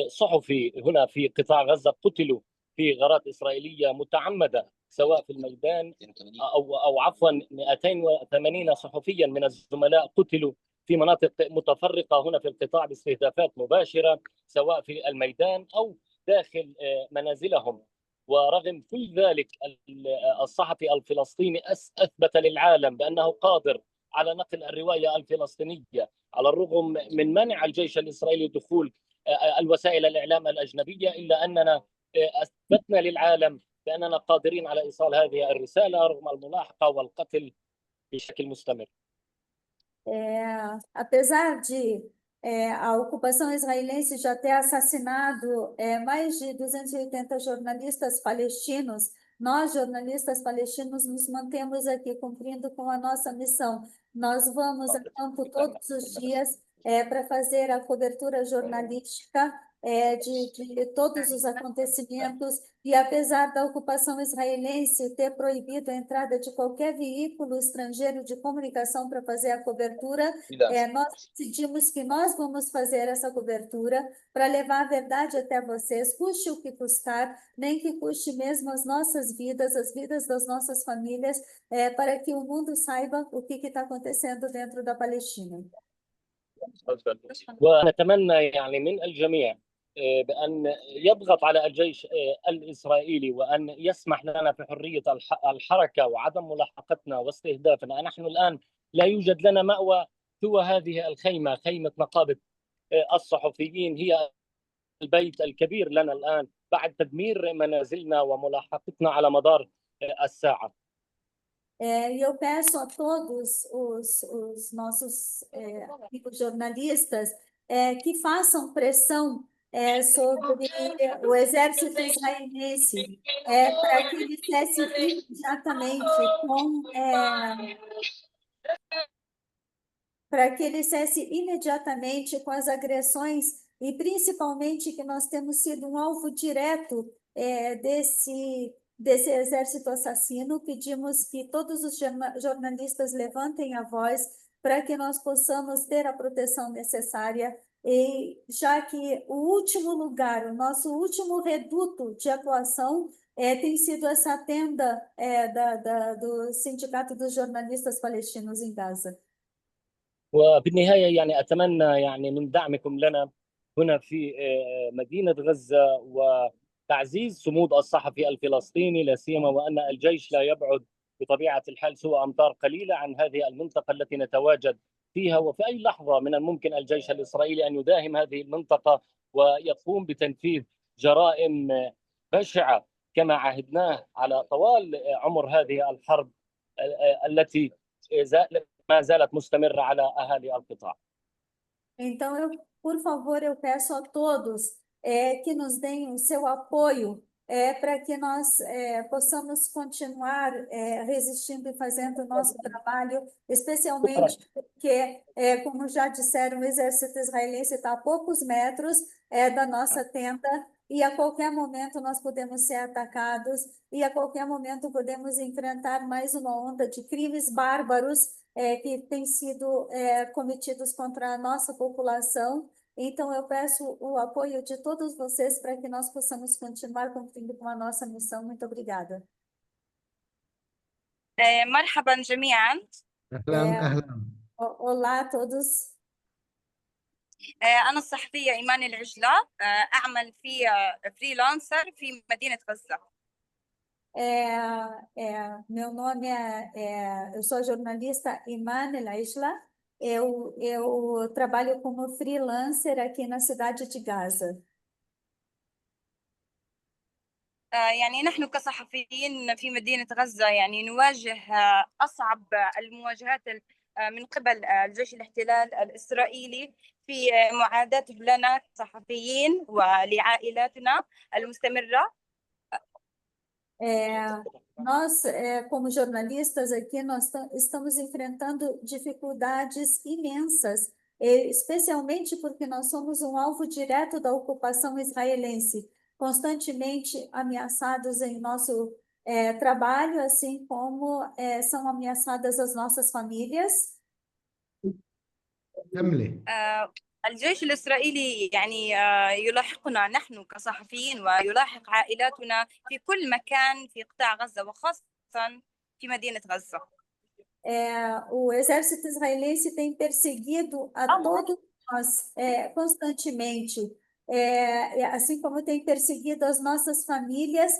صحفي هنا في قطاع غزة قتلوا في غارات إسرائيلية متعمدة سواء في الميدان أو عفوا 280 صحفيا من الزملاء قتلوا في مناطق متفرقة هنا في القطاع باستهدافات مباشرة سواء في الميدان أو داخل منازلهم. ورغم كل ذلك الصحفي الفلسطيني أثبت للعالم بأنه قادر على نقل الرواية الفلسطينية على الرغم من منع الجيش الإسرائيلي دخول الوسائل الإعلام الأجنبية، إلا أننا أثبتنا للعالم بأننا قادرين على إيصال هذه الرسالة رغم الملاحقة والقتل بشكل مستمر. Apesar de a ocupação israelense já ter assassinado mais de 280 jornalistas palestinos, nós, jornalistas palestinos, nos mantemos aqui cumprindo com a nossa missão. Nós vamos a campo todos os dias para fazer a cobertura jornalística de todos os acontecimentos, e apesar da ocupação israelense ter proibido a entrada de qualquer veículo estrangeiro de comunicação para fazer a cobertura, nós decidimos que nós vamos fazer essa cobertura para levar a verdade até vocês, custe o que custar, nem que custe mesmo as nossas vidas, as vidas das nossas famílias, para que o mundo saiba o que está acontecendo dentro da Palestina. ونتمنى يعني من الجميع بأن يضغط على الجيش الإسرائيلي وأن يسمح لنا في حرية الحركة وعدم ملاحقتنا واستهدافنا. نحن الآن لا يوجد لنا مأوى سوى هذه الخيمة، خيمة نقابة الصحفيين، هي البيت الكبير لنا الآن بعد تدمير منازلنا وملاحقتنا على مدار الساعة. Eu peço a todos os nossos amigos jornalistas que façam pressão sobre o exército israelense para que ele cesse imediatamente com as agressões, e principalmente que nós temos sido um alvo direto desse exército assassino. Pedimos que todos os jornalistas levantem a voz para que nós possamos ter a proteção necessária, e já que o último lugar, o nosso último reduto de atuação tem sido essa tenda do Sindicato dos Jornalistas Palestinos em Gaza. وبالنهاية يعني أتمنى يعني من دعمكم لنا هنا في مدينة غزة وتعزيز صمود الصحفي الفلسطيني، لا سيما وأن الجيش لا يبعد بطبيعة الحال سوى أمتار قليلة عن هذه المنطقة التي نتواجد فيها، وفي أي لحظة من الممكن الجيش الإسرائيلي أن يداهم هذه المنطقة ويقوم بتنفيذ جرائم بشعة كما عهدناه على طوال عمر هذه الحرب التي ما زالت مستمرة على أهالي القطاع. Então, por favor, eu peço a todos que nos deem o seu apoio para que nós possamos continuar resistindo e fazendo o nosso trabalho, especialmente porque, como já disseram, o exército israelense está a poucos metros da nossa tenda, e a qualquer momento nós podemos ser atacados, e a qualquer momento podemos enfrentar mais uma onda de crimes bárbaros que têm sido cometidos contra a nossa população. Então, eu peço o apoio de todos vocês para que nós possamos continuar cumprindo com a nossa missão. Muito obrigada. مرحبا جميعا. أهلا. Olá a todos. أنا الصحفية إيمان العجلة، أعمل في فريلانسر في مدينة غزة. Meu nome eu sou a jornalista Iman El Aishla. Eu trabalho como freelancer aqui na cidade de Gaza. يعني نحن كصحفيين في مدينة غزة يعني نواجه أصعب المواجهات من قبل الجيش الاحتلال الإسرائيلي في معاداته لنا كصحفيين ولعائلاتنا المستمرة. Nós, como jornalistas aqui, nós estamos enfrentando dificuldades imensas, especialmente porque nós somos um alvo direto da ocupação israelense, constantemente ameaçados em nosso trabalho, assim como são ameaçadas as nossas famílias. الجيش الإسرائيلي يعني يلاحقنا نحن كصحفيين ويلاحق عائلاتنا في كل مكان في قطاع غزة وخاصة في مدينة غزة. O exército israelense tem perseguido a todos nós constantemente, assim como tem perseguido as nossas famílias,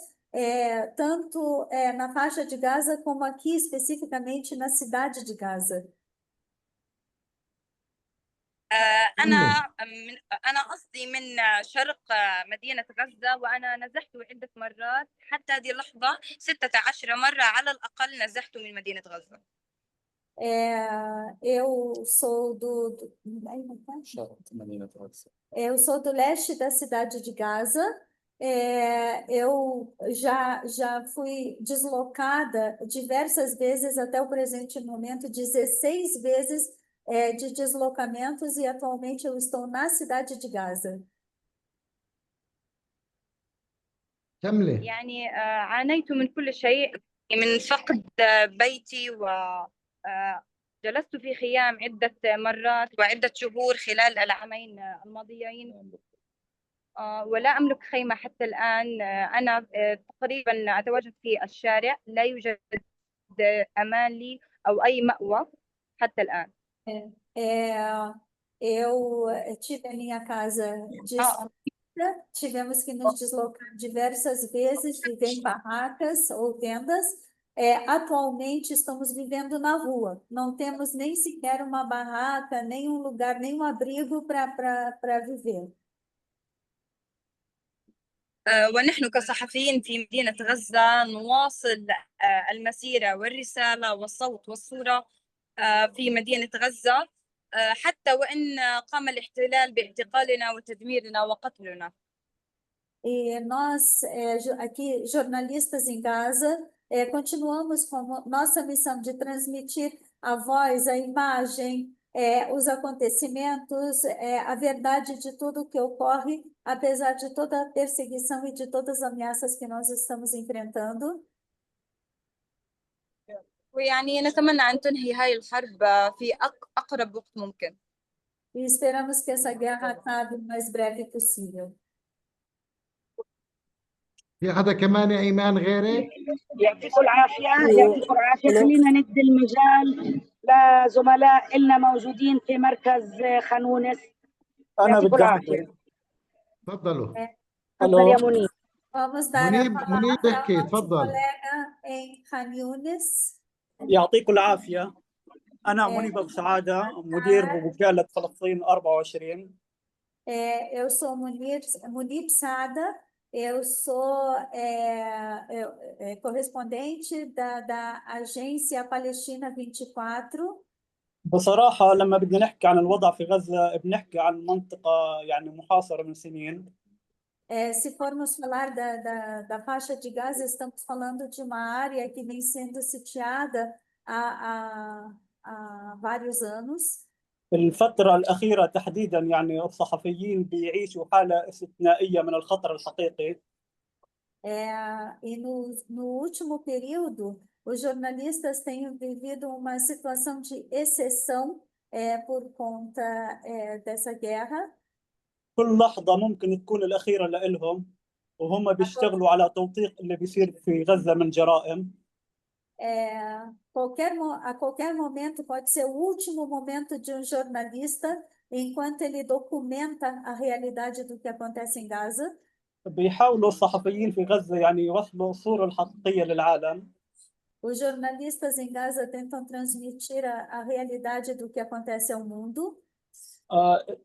tanto na faixa de Gaza como aqui especificamente na cidade de Gaza. أنا قصدي من شرق مدينة غزة، وأنا نزحت عدة مرات حتى هذه اللحظة 16 مرة على الأقل نزحت من مدينة غزة. Eu sou eu sou do leste da cidade de Gaza. Eu já fui deslocada diversas vezes até o presente momento, 16 vezes de deslocamentos, e atualmente eu estou na cidade de Gaza. كملي. يعني عانيت من كل شيء، من فقد بيتي، وجلست في خيام عدة مرات وعدة شهور خلال العامين الماضيين، ولا أملك خيمة حتى الآن. أنا تقريبا أتواجد في الشارع، لا يوجد أمان لي أو أي مأوى حتى الآن. Eu tive a minha casa destruída, tivemos que nos deslocar diversas vezes, viver em barracas ou tendas. Atualmente estamos vivendo na rua, não temos nem sequer uma barraca, nem um lugar, nem um abrigo para viver. ونحن كصحفيين في مدينة غزة نواصل المسيرة والرسالة والصوت والصورة في مدينة غزة، حتى وإن قام الاحتلال باعتقالنا وتدميرنا وقتلنا. E nós, aqui, jornalistas em Gaza, continuamos com nossa missão de transmitir a voz, a imagem, os acontecimentos, a verdade de tudo o que ocorre, apesar de toda a perseguição e de todas as ameaças que nós estamos enfrentando. ويعني نتمنى أن تنهي هاي الحرب في أقرب وقت ممكن. E esperamos que essa guerra acabe o mais breve possível. في حدا كمان يا إيمان غيرك؟ يعطيكم العافية، يعطيكم العافية. خلينا ندي المجال لزملاء إلنا موجودين في مركز خان يونس. يعطيكم العافية. تفضلوا. تفضل يا منيب. Vamos dar a منيب palavra احكي، ao nosso تفضل. colega em Khan Younis. يعطيكم العافية. أنا منيب أبو سعادة، مدير وكالة فلسطين 24. Eu sou Munib Saada, eu sou correspondente da Agência Palestina 24. بصراحة لما بدنا نحكي عن الوضع في غزة بنحكي عن منطقة يعني محاصرة من سنين. Se formos falar da faixa de Gaza, estamos falando de uma área que vem sendo sitiada há vários anos. في الفترة الأخيرة تحديدا يعني الصحفيين بيعيشوا حالة استثنائية من الخطر الحقيقي. E no último período, os jornalistas têm vivido uma situação de exceção por conta dessa guerra. كل لحظة ممكن تكون الأخيرة لإلهم، وهم بيشتغلوا على توثيق اللي بيصير في غزة من جرائم. A qualquer momento pode ser o último momento de um jornalista enquanto ele documenta a realidade do que acontece em Gaza. بيحاولوا الصحفيين في غزة يعني يوصلوا الصورة الحقيقية للعالم. Os jornalistas em Gaza tentam transmitir a realidade do que acontece ao mundo.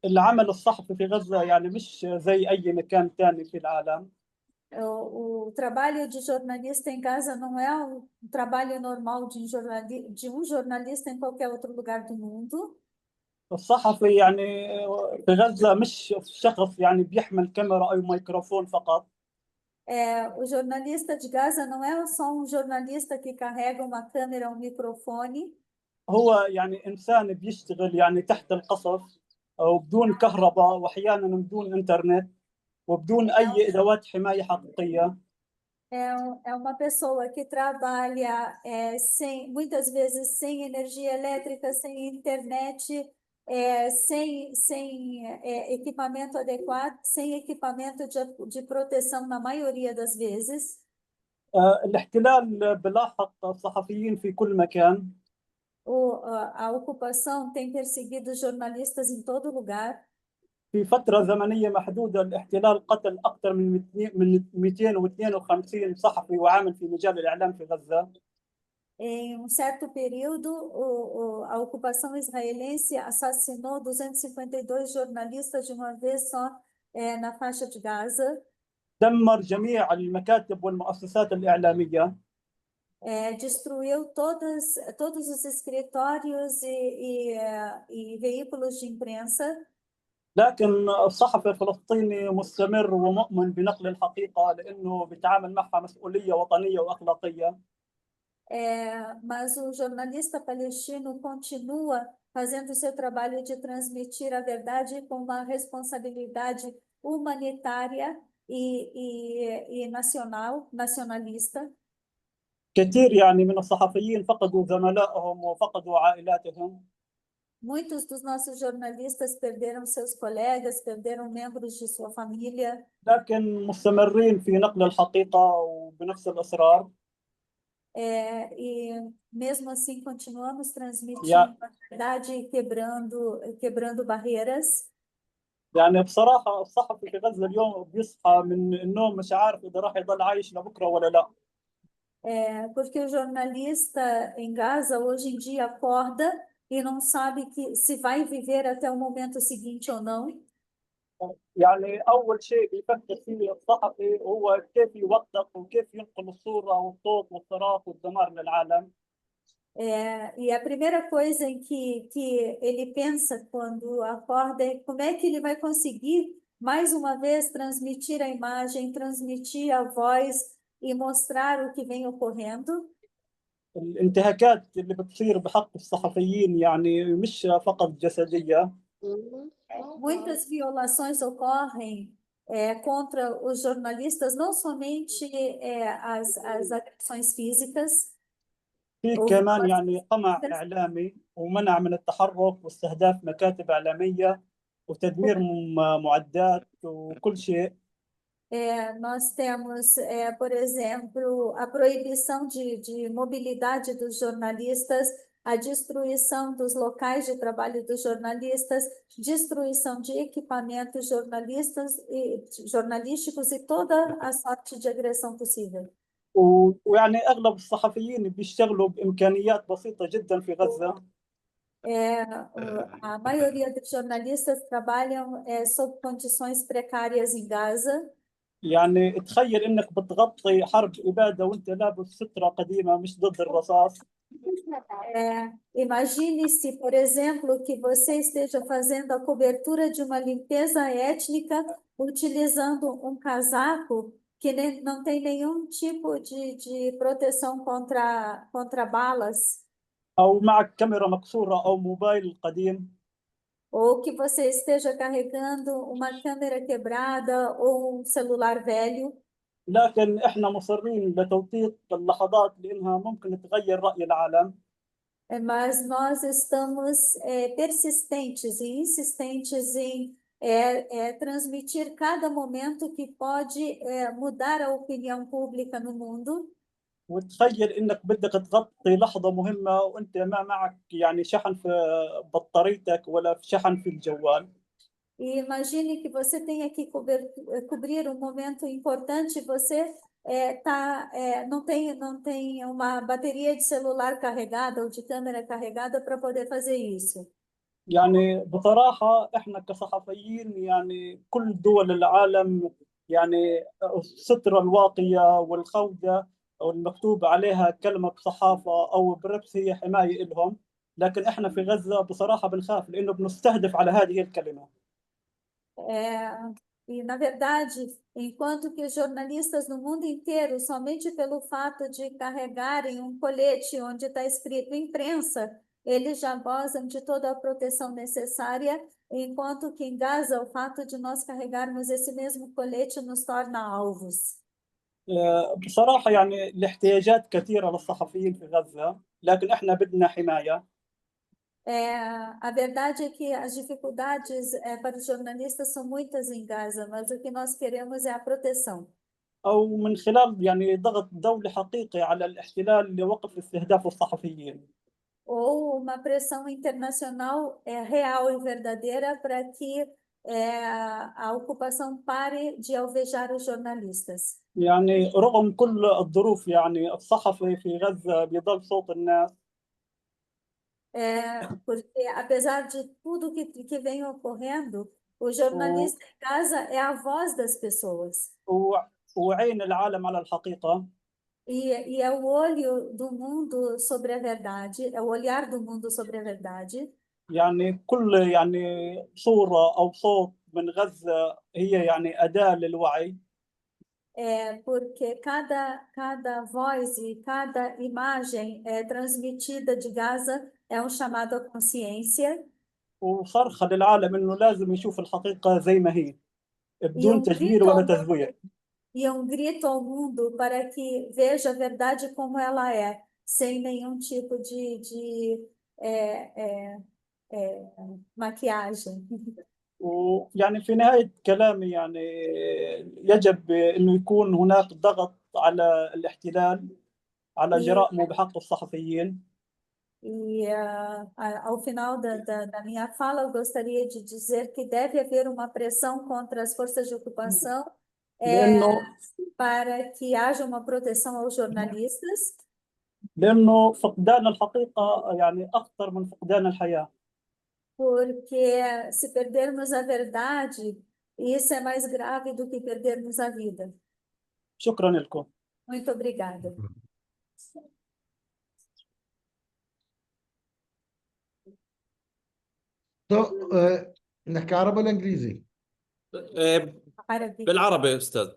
العمل الصحفي في غزة يعني مش زي أي مكان ثاني في العالم. O trabalho de jornalista em Gaza não é um trabalho normal de um jornalista em qualquer outro lugar do mundo. الصحفي يعني في غزة مش شخص يعني بيحمل كاميرا أو ميكروفون فقط. O jornalista de Gaza não é só um jornalista que carrega uma câmera ou um microfone. هو يعني إنسان بيشتغل يعني تحت القصف وبدون كهرباء وأحيانا بدون إنترنت وبدون أي أدوات حماية حقيقية. É uma pessoa que trabalha muitas vezes sem energia elétrica, sem internet, sem equipamento adequado, sem equipamento de proteção na maioria das vezes. الاحتلال بلاحق الصحفيين في كل مكان. A ocupação tem perseguido jornalistas em todo lugar. في فترة زمنية محدودة الاحتلال قتل أكثر من 252 صحفي وعامل في مجال الإعلام في غزة. Em certo período, a ocupação israelense assassinou 252 jornalistas de uma vez só na faixa de Gaza. دمر جميع المكاتب والمؤسسات الإعلامية. destruiu todos os escritórios e veículos de imprensa. لكن الصحفي الفلسطيني مستمر ومؤمن بنقل الحقيقة لأنه بيتعامل معها مسؤولية وطنية وأخلاقية. Mas o jornalista palestino continua fazendo seu trabalho de transmitir a verdade com uma responsabilidade humanitária e nacionalista. كثير يعني من الصحفيين فقدوا زملائهم وفقدوا عائلاتهم. Muitos dos nossos jornalistas perderam seus colegas, perderam membros de sua família. لكن مستمرين في نقل الحقيقة وبنفس الإصرار. E mesmo assim continuamos transmitindo a verdade e quebrando barreiras. يعني بصراحة الصحفي في غزة اليوم بيصحى من النوم مش عارف إذا راح يضل عايش لبكرة ولا لا. Porque o jornalista em Gaza hoje em dia acorda e não sabe se vai viver até o momento seguinte ou não. يعني أول شيء بيفكر فيه الصحفي هو كيف يوثق وكيف ينقل الصورة والصوت والصراخ والدمار للعالم. E a primeira coisa em que ele pensa quando acorda é como é que ele vai conseguir, mais uma vez, transmitir a imagem, transmitir a voz e mostrar o que vem ocorrendo. الانتهاكات اللي بتصير بحق الصحفيين يعني مش فقط جسدية. Muitas violações ocorrem contra os jornalistas, não somente as agressões físicas. في كمان يعني قمع إعلامي ومنع من التحرك واستهداف مكاتب إعلامية وتدمير معدات وكل شيء. Nós temos, por exemplo, a proibição de mobilidade dos jornalistas, a destruição dos locais de trabalho dos jornalistas, destruição de equipamentos jornalísticos e toda a sorte de agressão possível. ويعني أغلب الصحفيين بيشتغلوا بإمكانيات بسيطة جدا في غزة. A maioria dos jornalistas trabalham sob condições precárias em Gaza. يعني تخيل انك بتغطي حرب اباده وانت لابس ستره قديمه مش ضد الرصاص. Imagine se, por exemplo, que você esteja fazendo a cobertura de uma limpeza étnica utilizando um casaco que não tem nenhum tipo de proteção contra balas. او معك كاميرا مكسوره او موبايل قديم. Ou que você esteja carregando uma câmera quebrada ou um celular velho. لكن احنا مصرين لتوثيق اللحظات لانها ممكن تغير رأي العالم. Mas nós estamos persistentes e insistentes em transmitir cada momento que pode mudar a opinião pública no mundo. وتخيل انك بدك تغطي لحظه مهمه وانت ما معك يعني شحن في بطاريتك ولا في شحن في الجوال. E imagine que você tenha que cobrir um momento importante, você não tem uma bateria de celular carregada ou de câmera carregada para poder fazer isso. يعني بصراحه احنا كصحفيين يعني كل دول العالم يعني الستره الواقيه والخوذه أو المكتوب عليها كلمة صحافة أو بربس هي حماية لهم، لكن إحنا في غزة بصراحة بنخاف لأنه بنستهدف على هذه الكلمة. E, na verdade, enquanto que os jornalistas no mundo inteiro, somente pelo fato de carregarem um colete onde está escrito imprensa, eles já gozam de toda a proteção necessária, enquanto que em Gaza, o fato de nós carregarmos esse mesmo colete nos torna alvos. بصراحة يعني الاحتياجات كثيرة للصحفيين في غزة، لكن إحنا بدنا حماية. A verdade é que as dificuldades para os jornalistas são muitas em Gaza, mas o que nós queremos é a proteção. أو من خلال يعني ضغط دولي حقيقي على الاحتلال لوقف استهداف الصحفيين. Ou uma pressão internacional real e verdadeira para que a ocupação pare de alvejar os jornalistas. يعني رغم كل الظروف يعني الصحفي في غزة بيضل صوت الناس. Porque apesar de tudo que vem ocorrendo, o jornalista em Gaza é a voz das pessoas. وعين العالم على الحقيقة. E é o olho do mundo sobre a verdade, é o olhar do mundo sobre a verdade. يعني كل يعني صورة أو صوت من غزة هي يعني أداة للوعي. Porque cada voz e cada imagem transmitida de Gaza é um chamado à consciência وصرخة للعالم إنه لازم يشوف الحقيقة زي ما هي e بدون تجميل ولا تزوير. grito ao mundo para que veja a verdade como ela é, sem nenhum tipo de maquiagem. ويعني في نهاية كلامي يعني يجب إنه يكون هناك ضغط على الاحتلال على جرائمه بحق الصحفيين. Ao final da minha fala, eu gostaria de dizer que deve haver uma pressão contra as forças de ocupação para que haja uma proteção aos jornalistas, لأنه فقدان الحقيقة يعني أخطر من فقدان الحياة. porque se perdermos a verdade, isso é mais grave do que perdermos a vida. شكرا لكم. Muito obrigada. نحكي عربي ولا انجليزي؟ عربي. بالعربي أستاذ.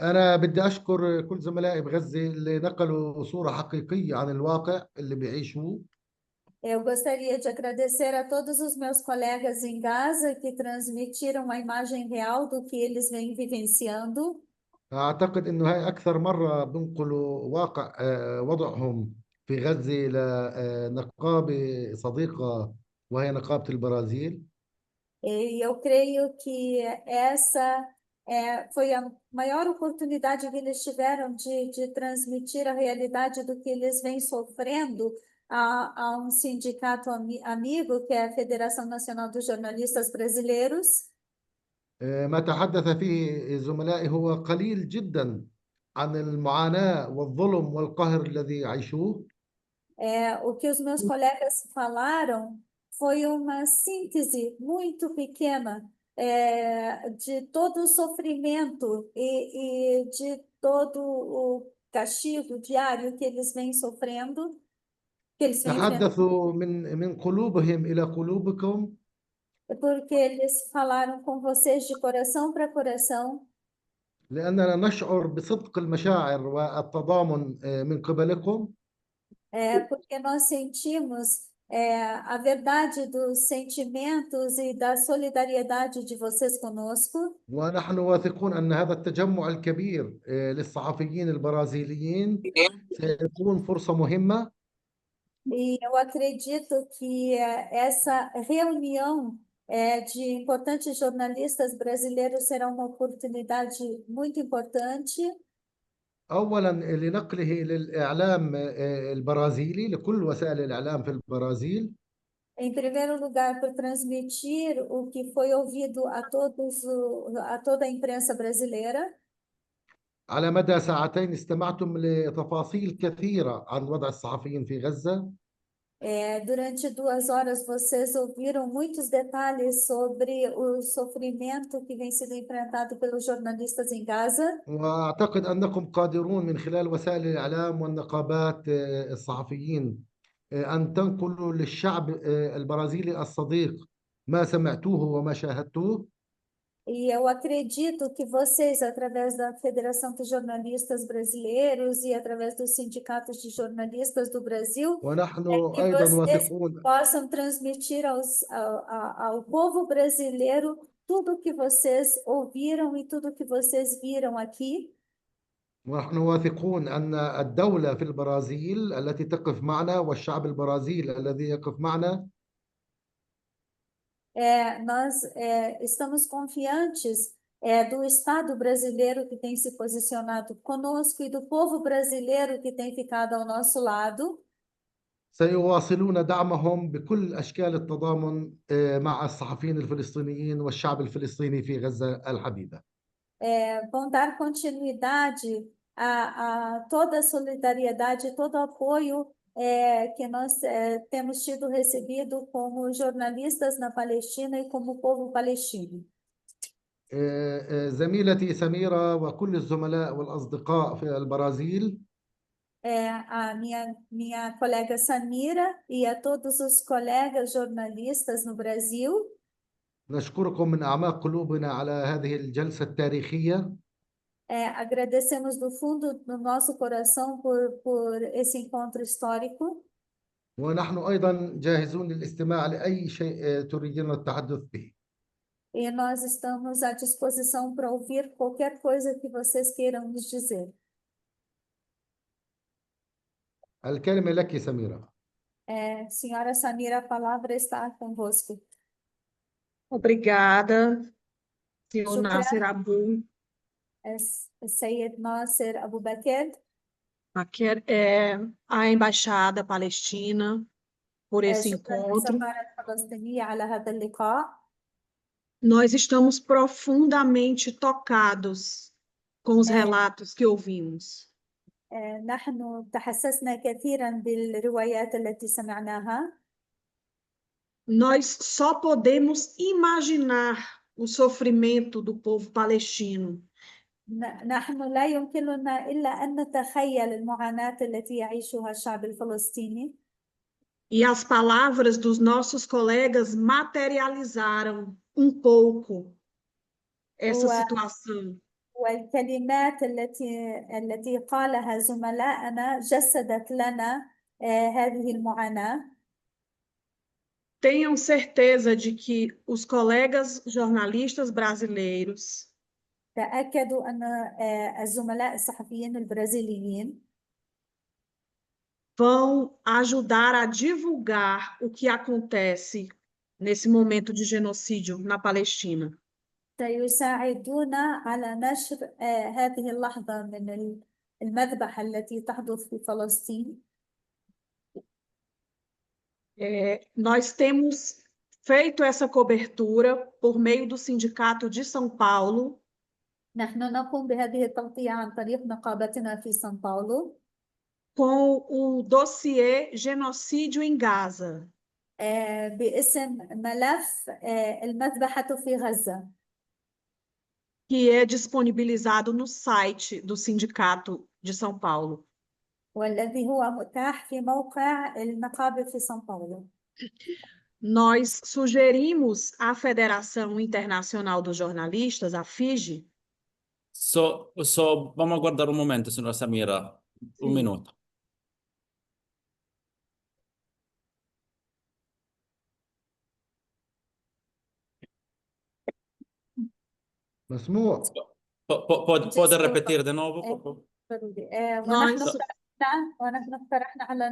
أنا بدي أشكر كل زملائي بغزة اللي نقلوا صورة حقيقية عن الواقع اللي بيعيشوه. Eu gostaria de agradecer a todos os meus colegas em Gaza que transmitiram uma imagem real do que eles vêm vivenciando. أعتقد إنه هاي أكثر مرة بنقلوا واقع وضعهم في غزة لنقابة صديقة وهي نقابة البرازيل. E eu creio que essa foi a maior oportunidade que eles tiveram de transmitir a realidade do que eles vêm sofrendo a um sindicato amigo, que é a Federação Nacional dos Jornalistas Brasileiros. ما تحدث فيه زملائي هو قليل جدا عن المعاناة والظلم والقهر الذي يعيشوه. O que os meus colegas falaram foi uma síntese muito pequena de todo o sofrimento e de todo o castigo diário que eles vêm sofrendo, que eles vêm enfrentando. تحدثوا من قلوبهم إلى قلوبكم. Porque eles falaram com vocês de coração para coração. لأننا نشعر بصدق المشاعر والتضامن من قبلكم. Porque nós sentimos a verdade dos sentimentos e da solidariedade de vocês conosco. ونحن واثقون أن هذا التجمع الكبير للصحفيين البرازيليين سيكون فرصة مهمة. E eu acredito que essa reunião de importantes jornalistas brasileiros será uma oportunidade muito importante. أولا لنقله للإعلام البرازيلي لكل وسائل الإعلام في البرازيل. Em primeiro lugar, por transmitir o que foi ouvido a toda a imprensa brasileira. على مدى ساعتين استمعتم لتفاصيل كثيرة عن وضع الصحفيين في غزة. Durante 2 horas, vocês ouviram muitos detalhes sobre o sofrimento que vem sendo enfrentado pelos jornalistas em Gaza. وأعتقد أنكم قادرون من خلال وسائل الإعلام والنقابات الصحفيين أن تنقلوا للشعب البرازيلي الصديق ما سمعتوه وما شاهدتوه. E eu acredito que vocês, através da Federação dos Jornalistas Brasileiros e através dos sindicatos de jornalistas do Brasil, ونحن que أيضا vocês واثقون possam transmitir ao povo brasileiro tudo que vocês ouviram e tudo que vocês viram aqui. ونحن واثقون أن الدولة في البرازيل التي تقف معنا والشعب البرازيلي الذي يقف معنا Nós estamos confiantes do Estado brasileiro que tem se posicionado conosco e do povo brasileiro que tem ficado ao nosso lado. سيواصلون دعمهم بكل أشكال التضامن مع الصحفيين الفلسطينيين والشعب الفلسطيني في غزة الحبيبة. Vão dar continuidade a toda a solidariedade, todo o apoio que nós temos tido recebido como jornalistas na Palestina e como povo palestino. زميلتي سميرة وكل الزملاء والأصدقاء في البرازيل minha colega Samira e a todos os colegas jornalistas no Brasil. نشكركم من أعماق قلوبنا على هذه الجلسة التاريخية. Agradecemos do fundo do nosso coração por esse encontro histórico. ونحن أيضا جاهزون للاستماع لأي شيء تريدون التحدث به. E nós estamos à disposição para ouvir qualquer coisa que vocês queiram nos dizer. الكلمة لك سميرة. Senhora Samira, a palavra está convosco. Obrigada, senhor شكراً. Nasser Abu. السيد ناصر أبو بكر. Aqui a Embaixada Palestina por esse شكراً encontro. للسفارة الفلسطينية على هذا اللقاء. Nós estamos profundamente tocados com os relatos que ouvimos. نحن تحسسنا كثيرا بالروايات التي سمعناها. Nós só podemos imaginar o sofrimento do povo palestino. نحن لا يمكننا إلا أن نتخيل المعاناة التي يعيشها الشعب الفلسطيني. E as palavras dos nossos colegas materializaram pouco essa situação. والكلمات التي قالها زملائنا جسدت لنا هذه المعاناة. Tenham certeza de que os colegas jornalistas brasileiros تأكدوا أن الزملاء الصحفيين البرازيليين vão ajudar a divulgar o que acontece nesse momento de genocídio na Palestina. سيساعدون على نشر هذه اللحظة من المذبحة التي تحدث في فلسطين. Nós temos feito essa cobertura por meio do Sindicato de São Paulo. نحن نقوم بهذه التغطية عن طريق نقابتنا في سان باولو. Com o dossiê Genocídio em Gaza. باسم ملف المذبحة في غزة. Que é disponibilizado no site do Sindicato de São Paulo. والذي هو متاح في موقع النقابة في سان باولو. Nós sugerimos à Federação Internacional dos Jornalistas, a FIGE. Vamos aguardar un momento, signora Samira, un minuto. مسموع. Può ripetere di nuovo? ونحن اقترحنا على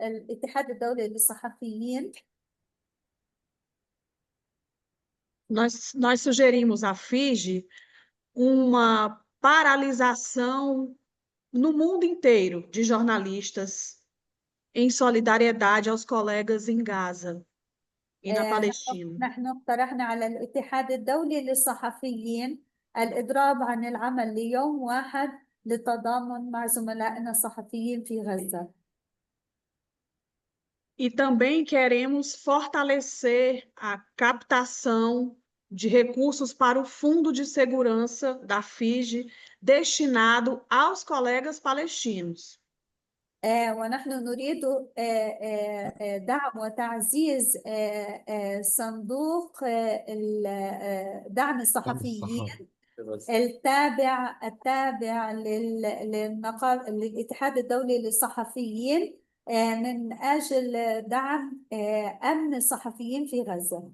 الاتحاد الدولي للصحفيين. Nós sugerimos à FIGE uma paralisação no mundo inteiro de jornalistas em solidariedade aos colegas em Gaza e na Palestina. نحن اقترحنا على الاتحاد الدولي للصحفيين الإضراب عن العمل ليوم واحد للتضامن مع زملائنا الصحفيين في غزة. E também queremos fortalecer a captação de recursos para o Fundo de Segurança da FIGE destinado aos colegas palestinos. ونحن نريد دعم وتعزيز صندوق دعم الصحفيين التابع للاتحاد الدولي للصحفيين من أجل دعم أمن الصحفيين في غزة.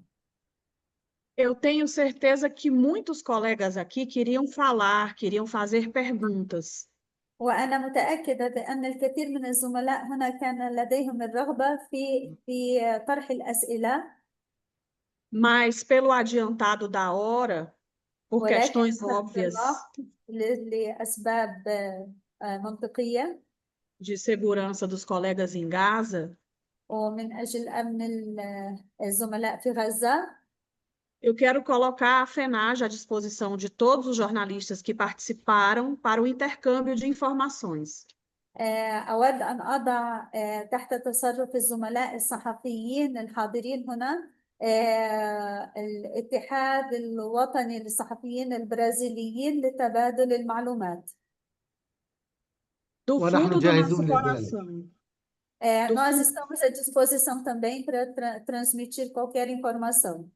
Eu tenho certeza que muitos colegas aqui queriam falar, queriam fazer perguntas. وأنا متأكدة بأن الكثير من الزملاء هنا كان لديهم الرغبة في طرح الأسئلة. Mas pelo adiantado da hora, por questões óbvias لأسباب منطقية de segurança dos colegas em Gaza, ومن أجل أمن الزملاء في غزة. Eu quero colocar a FENAGE à disposição de todos os jornalistas que participaram para o intercâmbio de informações. أود أن أضع تحت تصرف الزملاء الصحفيين الحاضرين هنا الاتحاد الوطني للصحفيين البرازيليين لتبادل المعلومات. Do ونحن fundo do جاهزون nosso لذلك. coração. Do Nós fundo... estamos à disposição também para transmitir qualquer informação.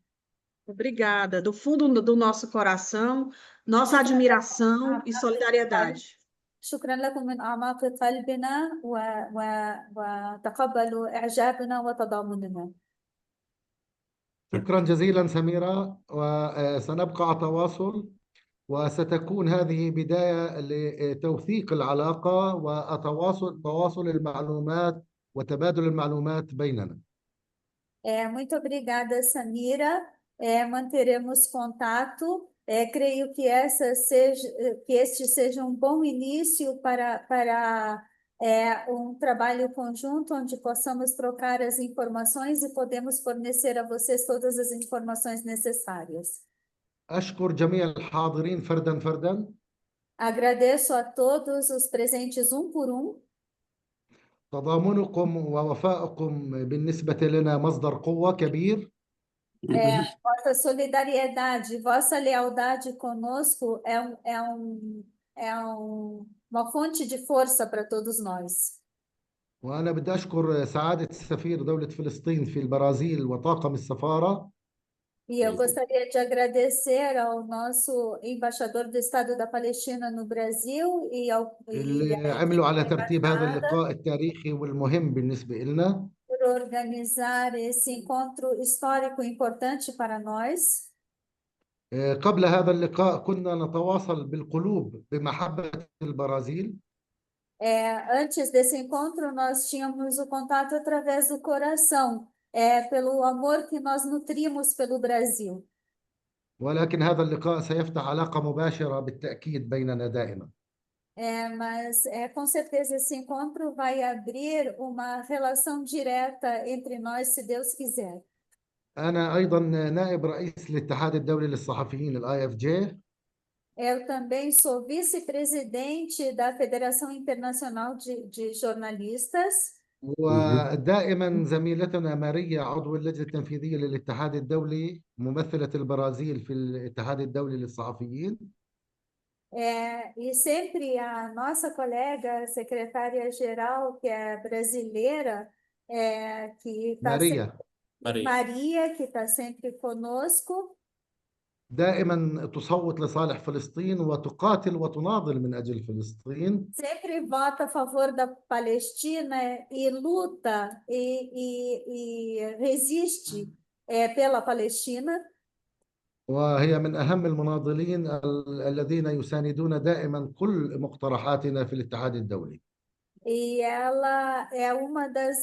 Obrigada. Do fundo do nosso coração, nossa admiração e solidariedade. شكرا لكم من أعماق قلبنا وتقبلوا إعجابنا وتضامننا. شكرا جزيلا سميرة، وسنبقى على تواصل، وستكون هذه بداية لتوثيق العلاقة وتواصل المعلومات وتبادل المعلومات بيننا. Muito obrigada, Samira. Manteremos contato. Creio que este seja um bom início para um trabalho conjunto onde possamos trocar as informações e podemos fornecer a vocês todas as informações necessárias. أشكر جميع الحاضرين فردا فردا. Agradeço a todos os presentes por تضامنكم ووفائكم بالنسبة لنا مصدر قوة كبير. Vossa solidariedade, vossa lealdade conosco uma fonte de força para todos nós. وأنا بدي أشكر سعادة سفير دولة فلسطين في البرازيل وطاقم السفارة. E eu gostaria de agradecer ao nosso embaixador do Estado da Palestina no Brasil اللي عملوا على ترتيب هذا اللقاء التاريخي والمهم بالنسبة لنا. por organizar esse encontro histórico importante para nós. قبل هذا اللقاء كنا نتواصل بالقلوب بمحبة البرازيل. Antes desse encontro, nós tínhamos o contato através do coração, pelo amor que nós nutrimos pelo Brasil. ولكن هذا اللقاء سيفتح علاقة مباشرة بالتأكيد بيننا دائما. Mas com certeza esse encontro vai abrir uma relação direta entre nós, se Deus quiser. أنا أيضا نائب رئيس الاتحاد الدولي للصحفيين IFJ. Eu também sou vice-presidente da Federação Internacional de Jornalistas. ودائما زميلتنا ماريا عضو اللجنة التنفيذية للاتحاد الدولي ممثلة البرازيل في الاتحاد الدولي للصحفيين. E sempre a nossa colega secretária-geral, que é brasileira, que está Maria, que está sempre conosco. دائما تصوت لصالح فلسطين وتقاتل وتناضل من أجل فلسطين. Sempre vota a favor da Palestina e luta e resiste pela Palestina. وهي من أهم المناضلين الذين يساندون دائما كل مقترحاتنا في الاتحاد الدولي. E ela é uma das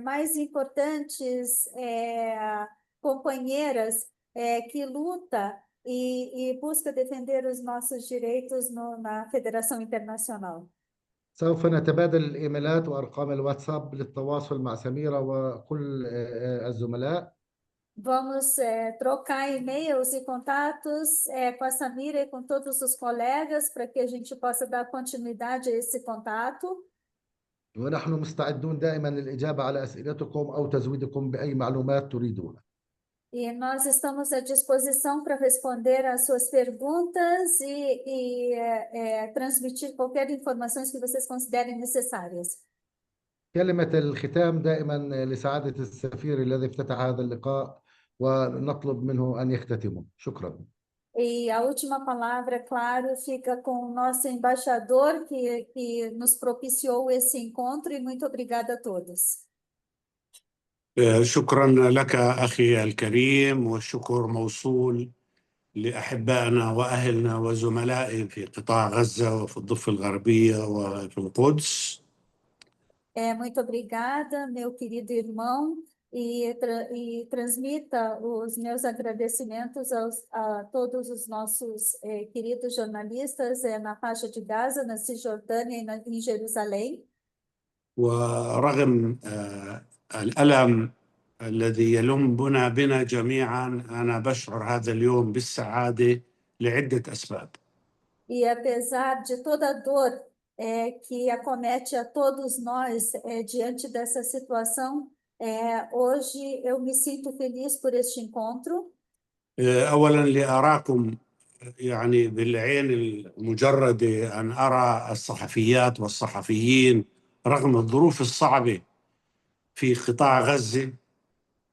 mais importantes companheiras que luta e busca defender os nossos direitos na Federação Internacional. سوف نتبادل الإيميلات وأرقام الواتساب للتواصل مع سميرة وكل الزملاء. Vamos trocar e-mails e contatos com a Samira e com todos os colegas para que a gente possa dar continuidade a esse contato. ونحن مستعدون دائما للإجابة على أسئلتكم أو تزويدكم بأي معلومات تريدونها. E nós estamos à disposição para responder às suas perguntas e transmitir qualquer informação que vocês considerem necessárias. كلمة الختام دائما لسعادة السفير الذي افتتح هذا اللقاء ونطلب منه أن يختتمه. شكرا. E a última palavra, claro, fica com o nosso embaixador que nos propiciou esse encontro e muito obrigada a todos. شكرا لك أخي الكريم، والشكر موصول لأحبائنا وأهلنا وزملائي في قطاع غزة وفي الضفة الغربية وفي القدس. Muito obrigada, meu querido irmão, e transmita os meus agradecimentos a todos os nossos queridos jornalistas na faixa de Gaza, na Cisjordânia e em Jerusalém. ورغم الألم الذي يلم بنا جميعا، أنا بشعر هذا اليوم بالسعادة لعدة أسباب. E apesar de toda a dor que acomete a todos nós diante dessa situação, Hoje eu me sinto feliz por este encontro. أولا لأراكم يعني بالعين المجردة، أن أرى الصحفيات والصحفيين رغم الظروف الصعبة في قطاع غزة.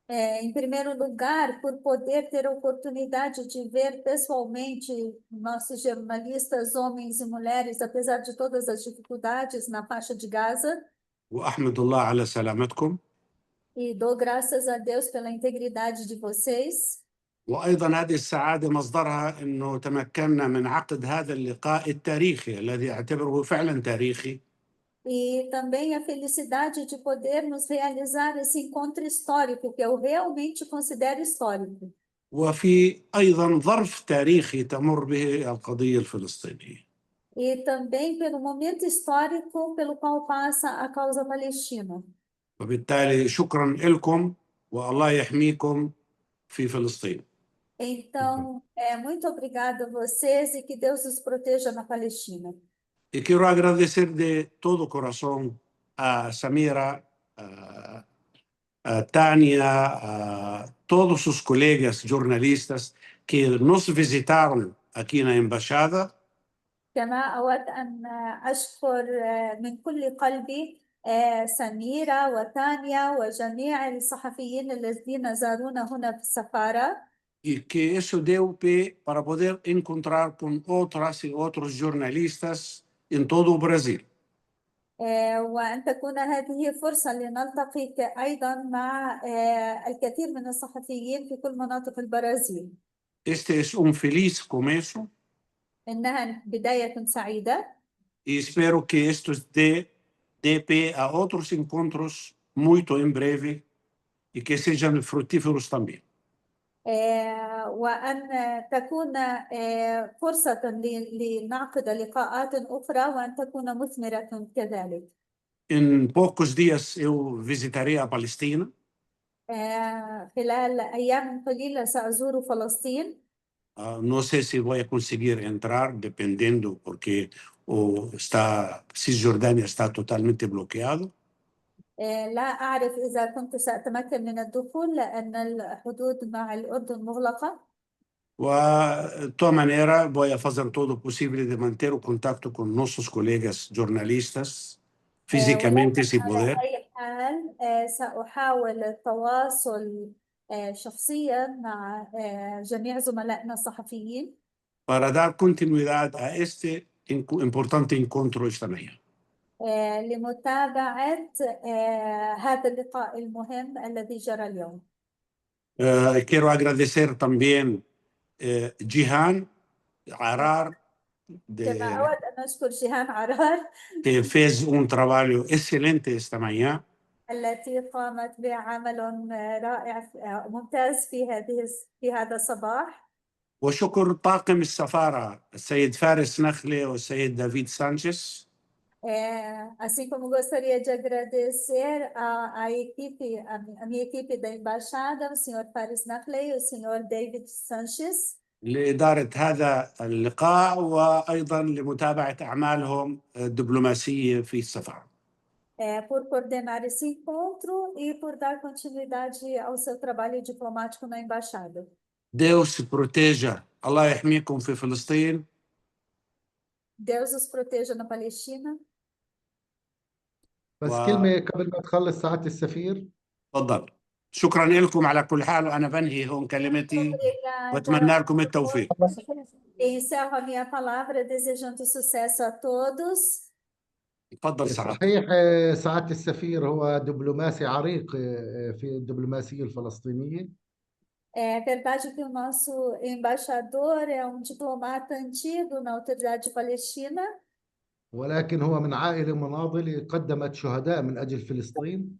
Em primeiro lugar, por poder ter a oportunidade de ver pessoalmente nossos jornalistas, homens e mulheres, apesar de todas as dificuldades na faixa de Gaza. وأحمد الله على سلامتكم. E dou graças a Deus pela integridade de vocês. وأيضا هذه السعادة مصدرها أنه تمكنا من عقد هذا اللقاء التاريخي الذي أعتبره فعلا تاريخي. E também a felicidade de podermos realizar esse encontro histórico, que eu realmente considero histórico. وفي أيضا ظرف تاريخي تمر به القضية الفلسطينية. E também pelo momento histórico pelo qual passa a causa palestina. وبالتالي شكرا لكم والله يحميكم في فلسطين. Então, muito obrigada a vocês e que Deus os proteja na Palestina. Y quiero agradecer de todo corazón a Samira, a Tania, a todos sus colegas jornalistas que nos visitaron aquí en la embajada. كما أود أن أشكر من كل قلبي سميرة وتانيا وجميع الصحفيين الذين زارونا هنا في السفارة. Y que eso deu pie para poder encontrar con otras y otros jornalistas en todo Brasil. وأن تكون هذه فرصة لنلتقي أيضا مع الكثير من الصحفيين في كل مناطق البرازيل. Este es un feliz comienzo إنها بداية سعيدة. y espero que esto dé pie a otros encontros muy en breve y que sean fructíferos también. وأن تكون فرصة لنعقد لقاءات أخرى وأن تكون مثمرة كذلك. En pocos días eu visitaré a Palestina. خلال أيام قليلة سأزور فلسطين. No sé si voy a conseguir entrar, dependiendo, porque Cisjordania está totalmente bloqueado. لا أعرف إذا كنت سأتمكن من الدخول لأن الحدود مع الأردن مغلقة. De toda manera, voy a hacer todo posible de mantener contacto con nuestros colegas jornalistas, físicamente si poder. على أي حال سأحاول التواصل شخصيا مع جميع زملائنا الصحفيين. Para dar continuidad a este importante encuentro esta mañana. لمتابعة هذا اللقاء المهم الذي جرى اليوم. Quiero agradecer también Jihan Arar, كما أود أن أشكر جيهان عرار que fez un trabajo excelente esta mañana. التي قامت بعمل رائع ممتاز في هذا الصباح. وشكر طاقم السفارة السيد فارس نخلة والسيد دافيد سانشيز. Assim como gostaria de agradecer a minha equipe da embaixada, o senhor Faris Nakhleh e o senhor David Sanchez, لإدارة هذا اللقاء وأيضا لمتابعة أعمالهم الدبلوماسية في السفارة. por coordenar esse encontro e por dar continuidade ao seu trabalho diplomático na embaixada. Deus proteja. الله يحميكم في فلسطين. Deus os proteja na Palestina. بس كلمة قبل ما تخلص سعادة السفير. تفضل. شكرا لكم على كل حال، وأنا بنهي هون كلمتي وأتمنى لكم التوفيق. Encerro a minha palavra desejando sucesso a todos. تفضل سعادة. صحيح سعادة السفير هو دبلوماسي عريق في الدبلوماسية الفلسطينية. É verdade que o nosso embaixador é diplomata antigo na autoridade palestina. ولكن هو من عائلة مناضلة قدمت شهداء من أجل فلسطين.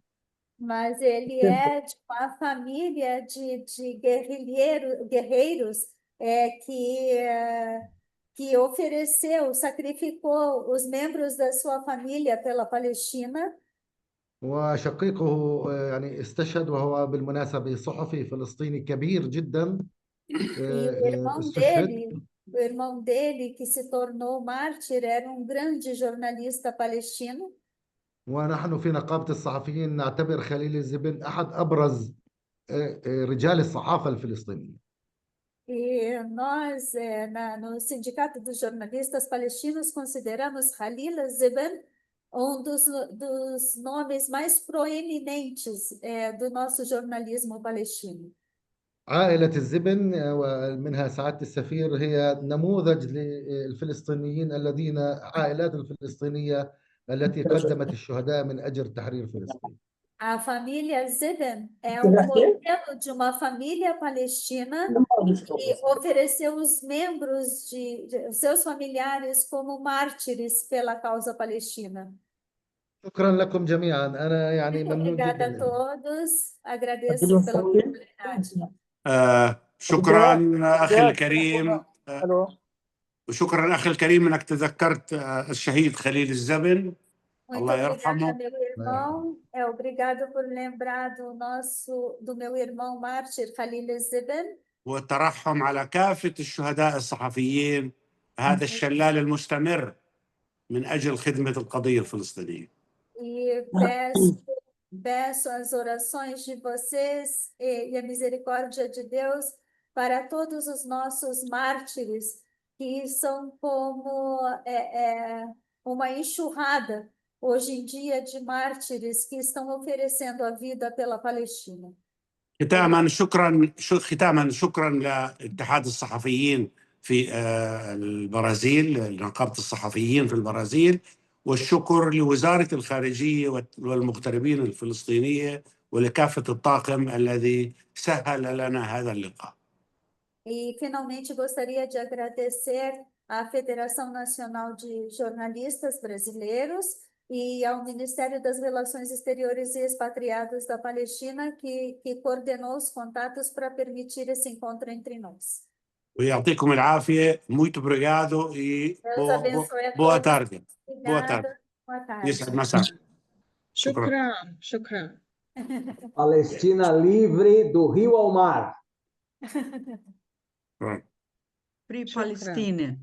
Mas ele é de uma família de guerreiros que ofereceu, sacrificou os membros da sua família pela Palestina. وشقيقه يعني استشهد وهو بالمناسبة صحفي فلسطيني كبير جدا. O irmão dele que se tornou mártir era grande jornalista palestino. ونحن في نقابة الصحفيين نعتبر خليل الزبن أحد أبرز رجال الصحافة الفلسطينية. E nós, no Sindicato dos Jornalistas Palestinos, consideramos Khalil Zibin dos nomes mais proeminentes do nosso jornalismo palestino. عائلة الزبن ومنها سعادة السفير هي نموذج للفلسطينيين عائلات الفلسطينية التي قدمت الشهداء من أجل تحرير فلسطين. A família Zibin é modelo de uma família palestina que ofereceu os membros os seus familiares como mártires pela causa palestina. شكرا لكم جميعا. أنا يعني ممنون Obrigada a جدا. todos. Agradeço pela oportunidade. شكرا أخي الكريم. وشكرا أخي الكريم أنك تذكرت الشهيد خليل الزبن. Muito الله obrigada, يرحمه. meu irmão. Obrigado por lembrar do meu irmão mártir Khalil Zibin. والترحم على كافة الشهداء الصحفيين هذا الشلال المستمر من أجل خدمة القضية الفلسطينية. E peço as orações de vocês e a misericórdia de Deus para todos os nossos mártires, que são como uma enxurrada hoje em dia de mártires que estão oferecendo a vida pela Palestina. ختاما شكرا لاتحاد الصحفيين في البرازيل، نقابة الصحفيين في البرازيل، والشكر لوزارة الخارجية والمغتربين الفلسطينية ولكافة الطاقم الذي سهل لنا هذا اللقاء. E finalmente gostaria de agradecer à Federação Nacional de Jornalistas Brasileiros e ao Ministério das Relações Exteriores e Expatriados da Palestina, que coordenou os contatos para permitir esse encontro entre nós. ويعطيكم العافية. muito obrigado e boa tarde. Boa tarde. يسعد مساك. شكرا. Palestina livre do rio ao mar. Free Palestine.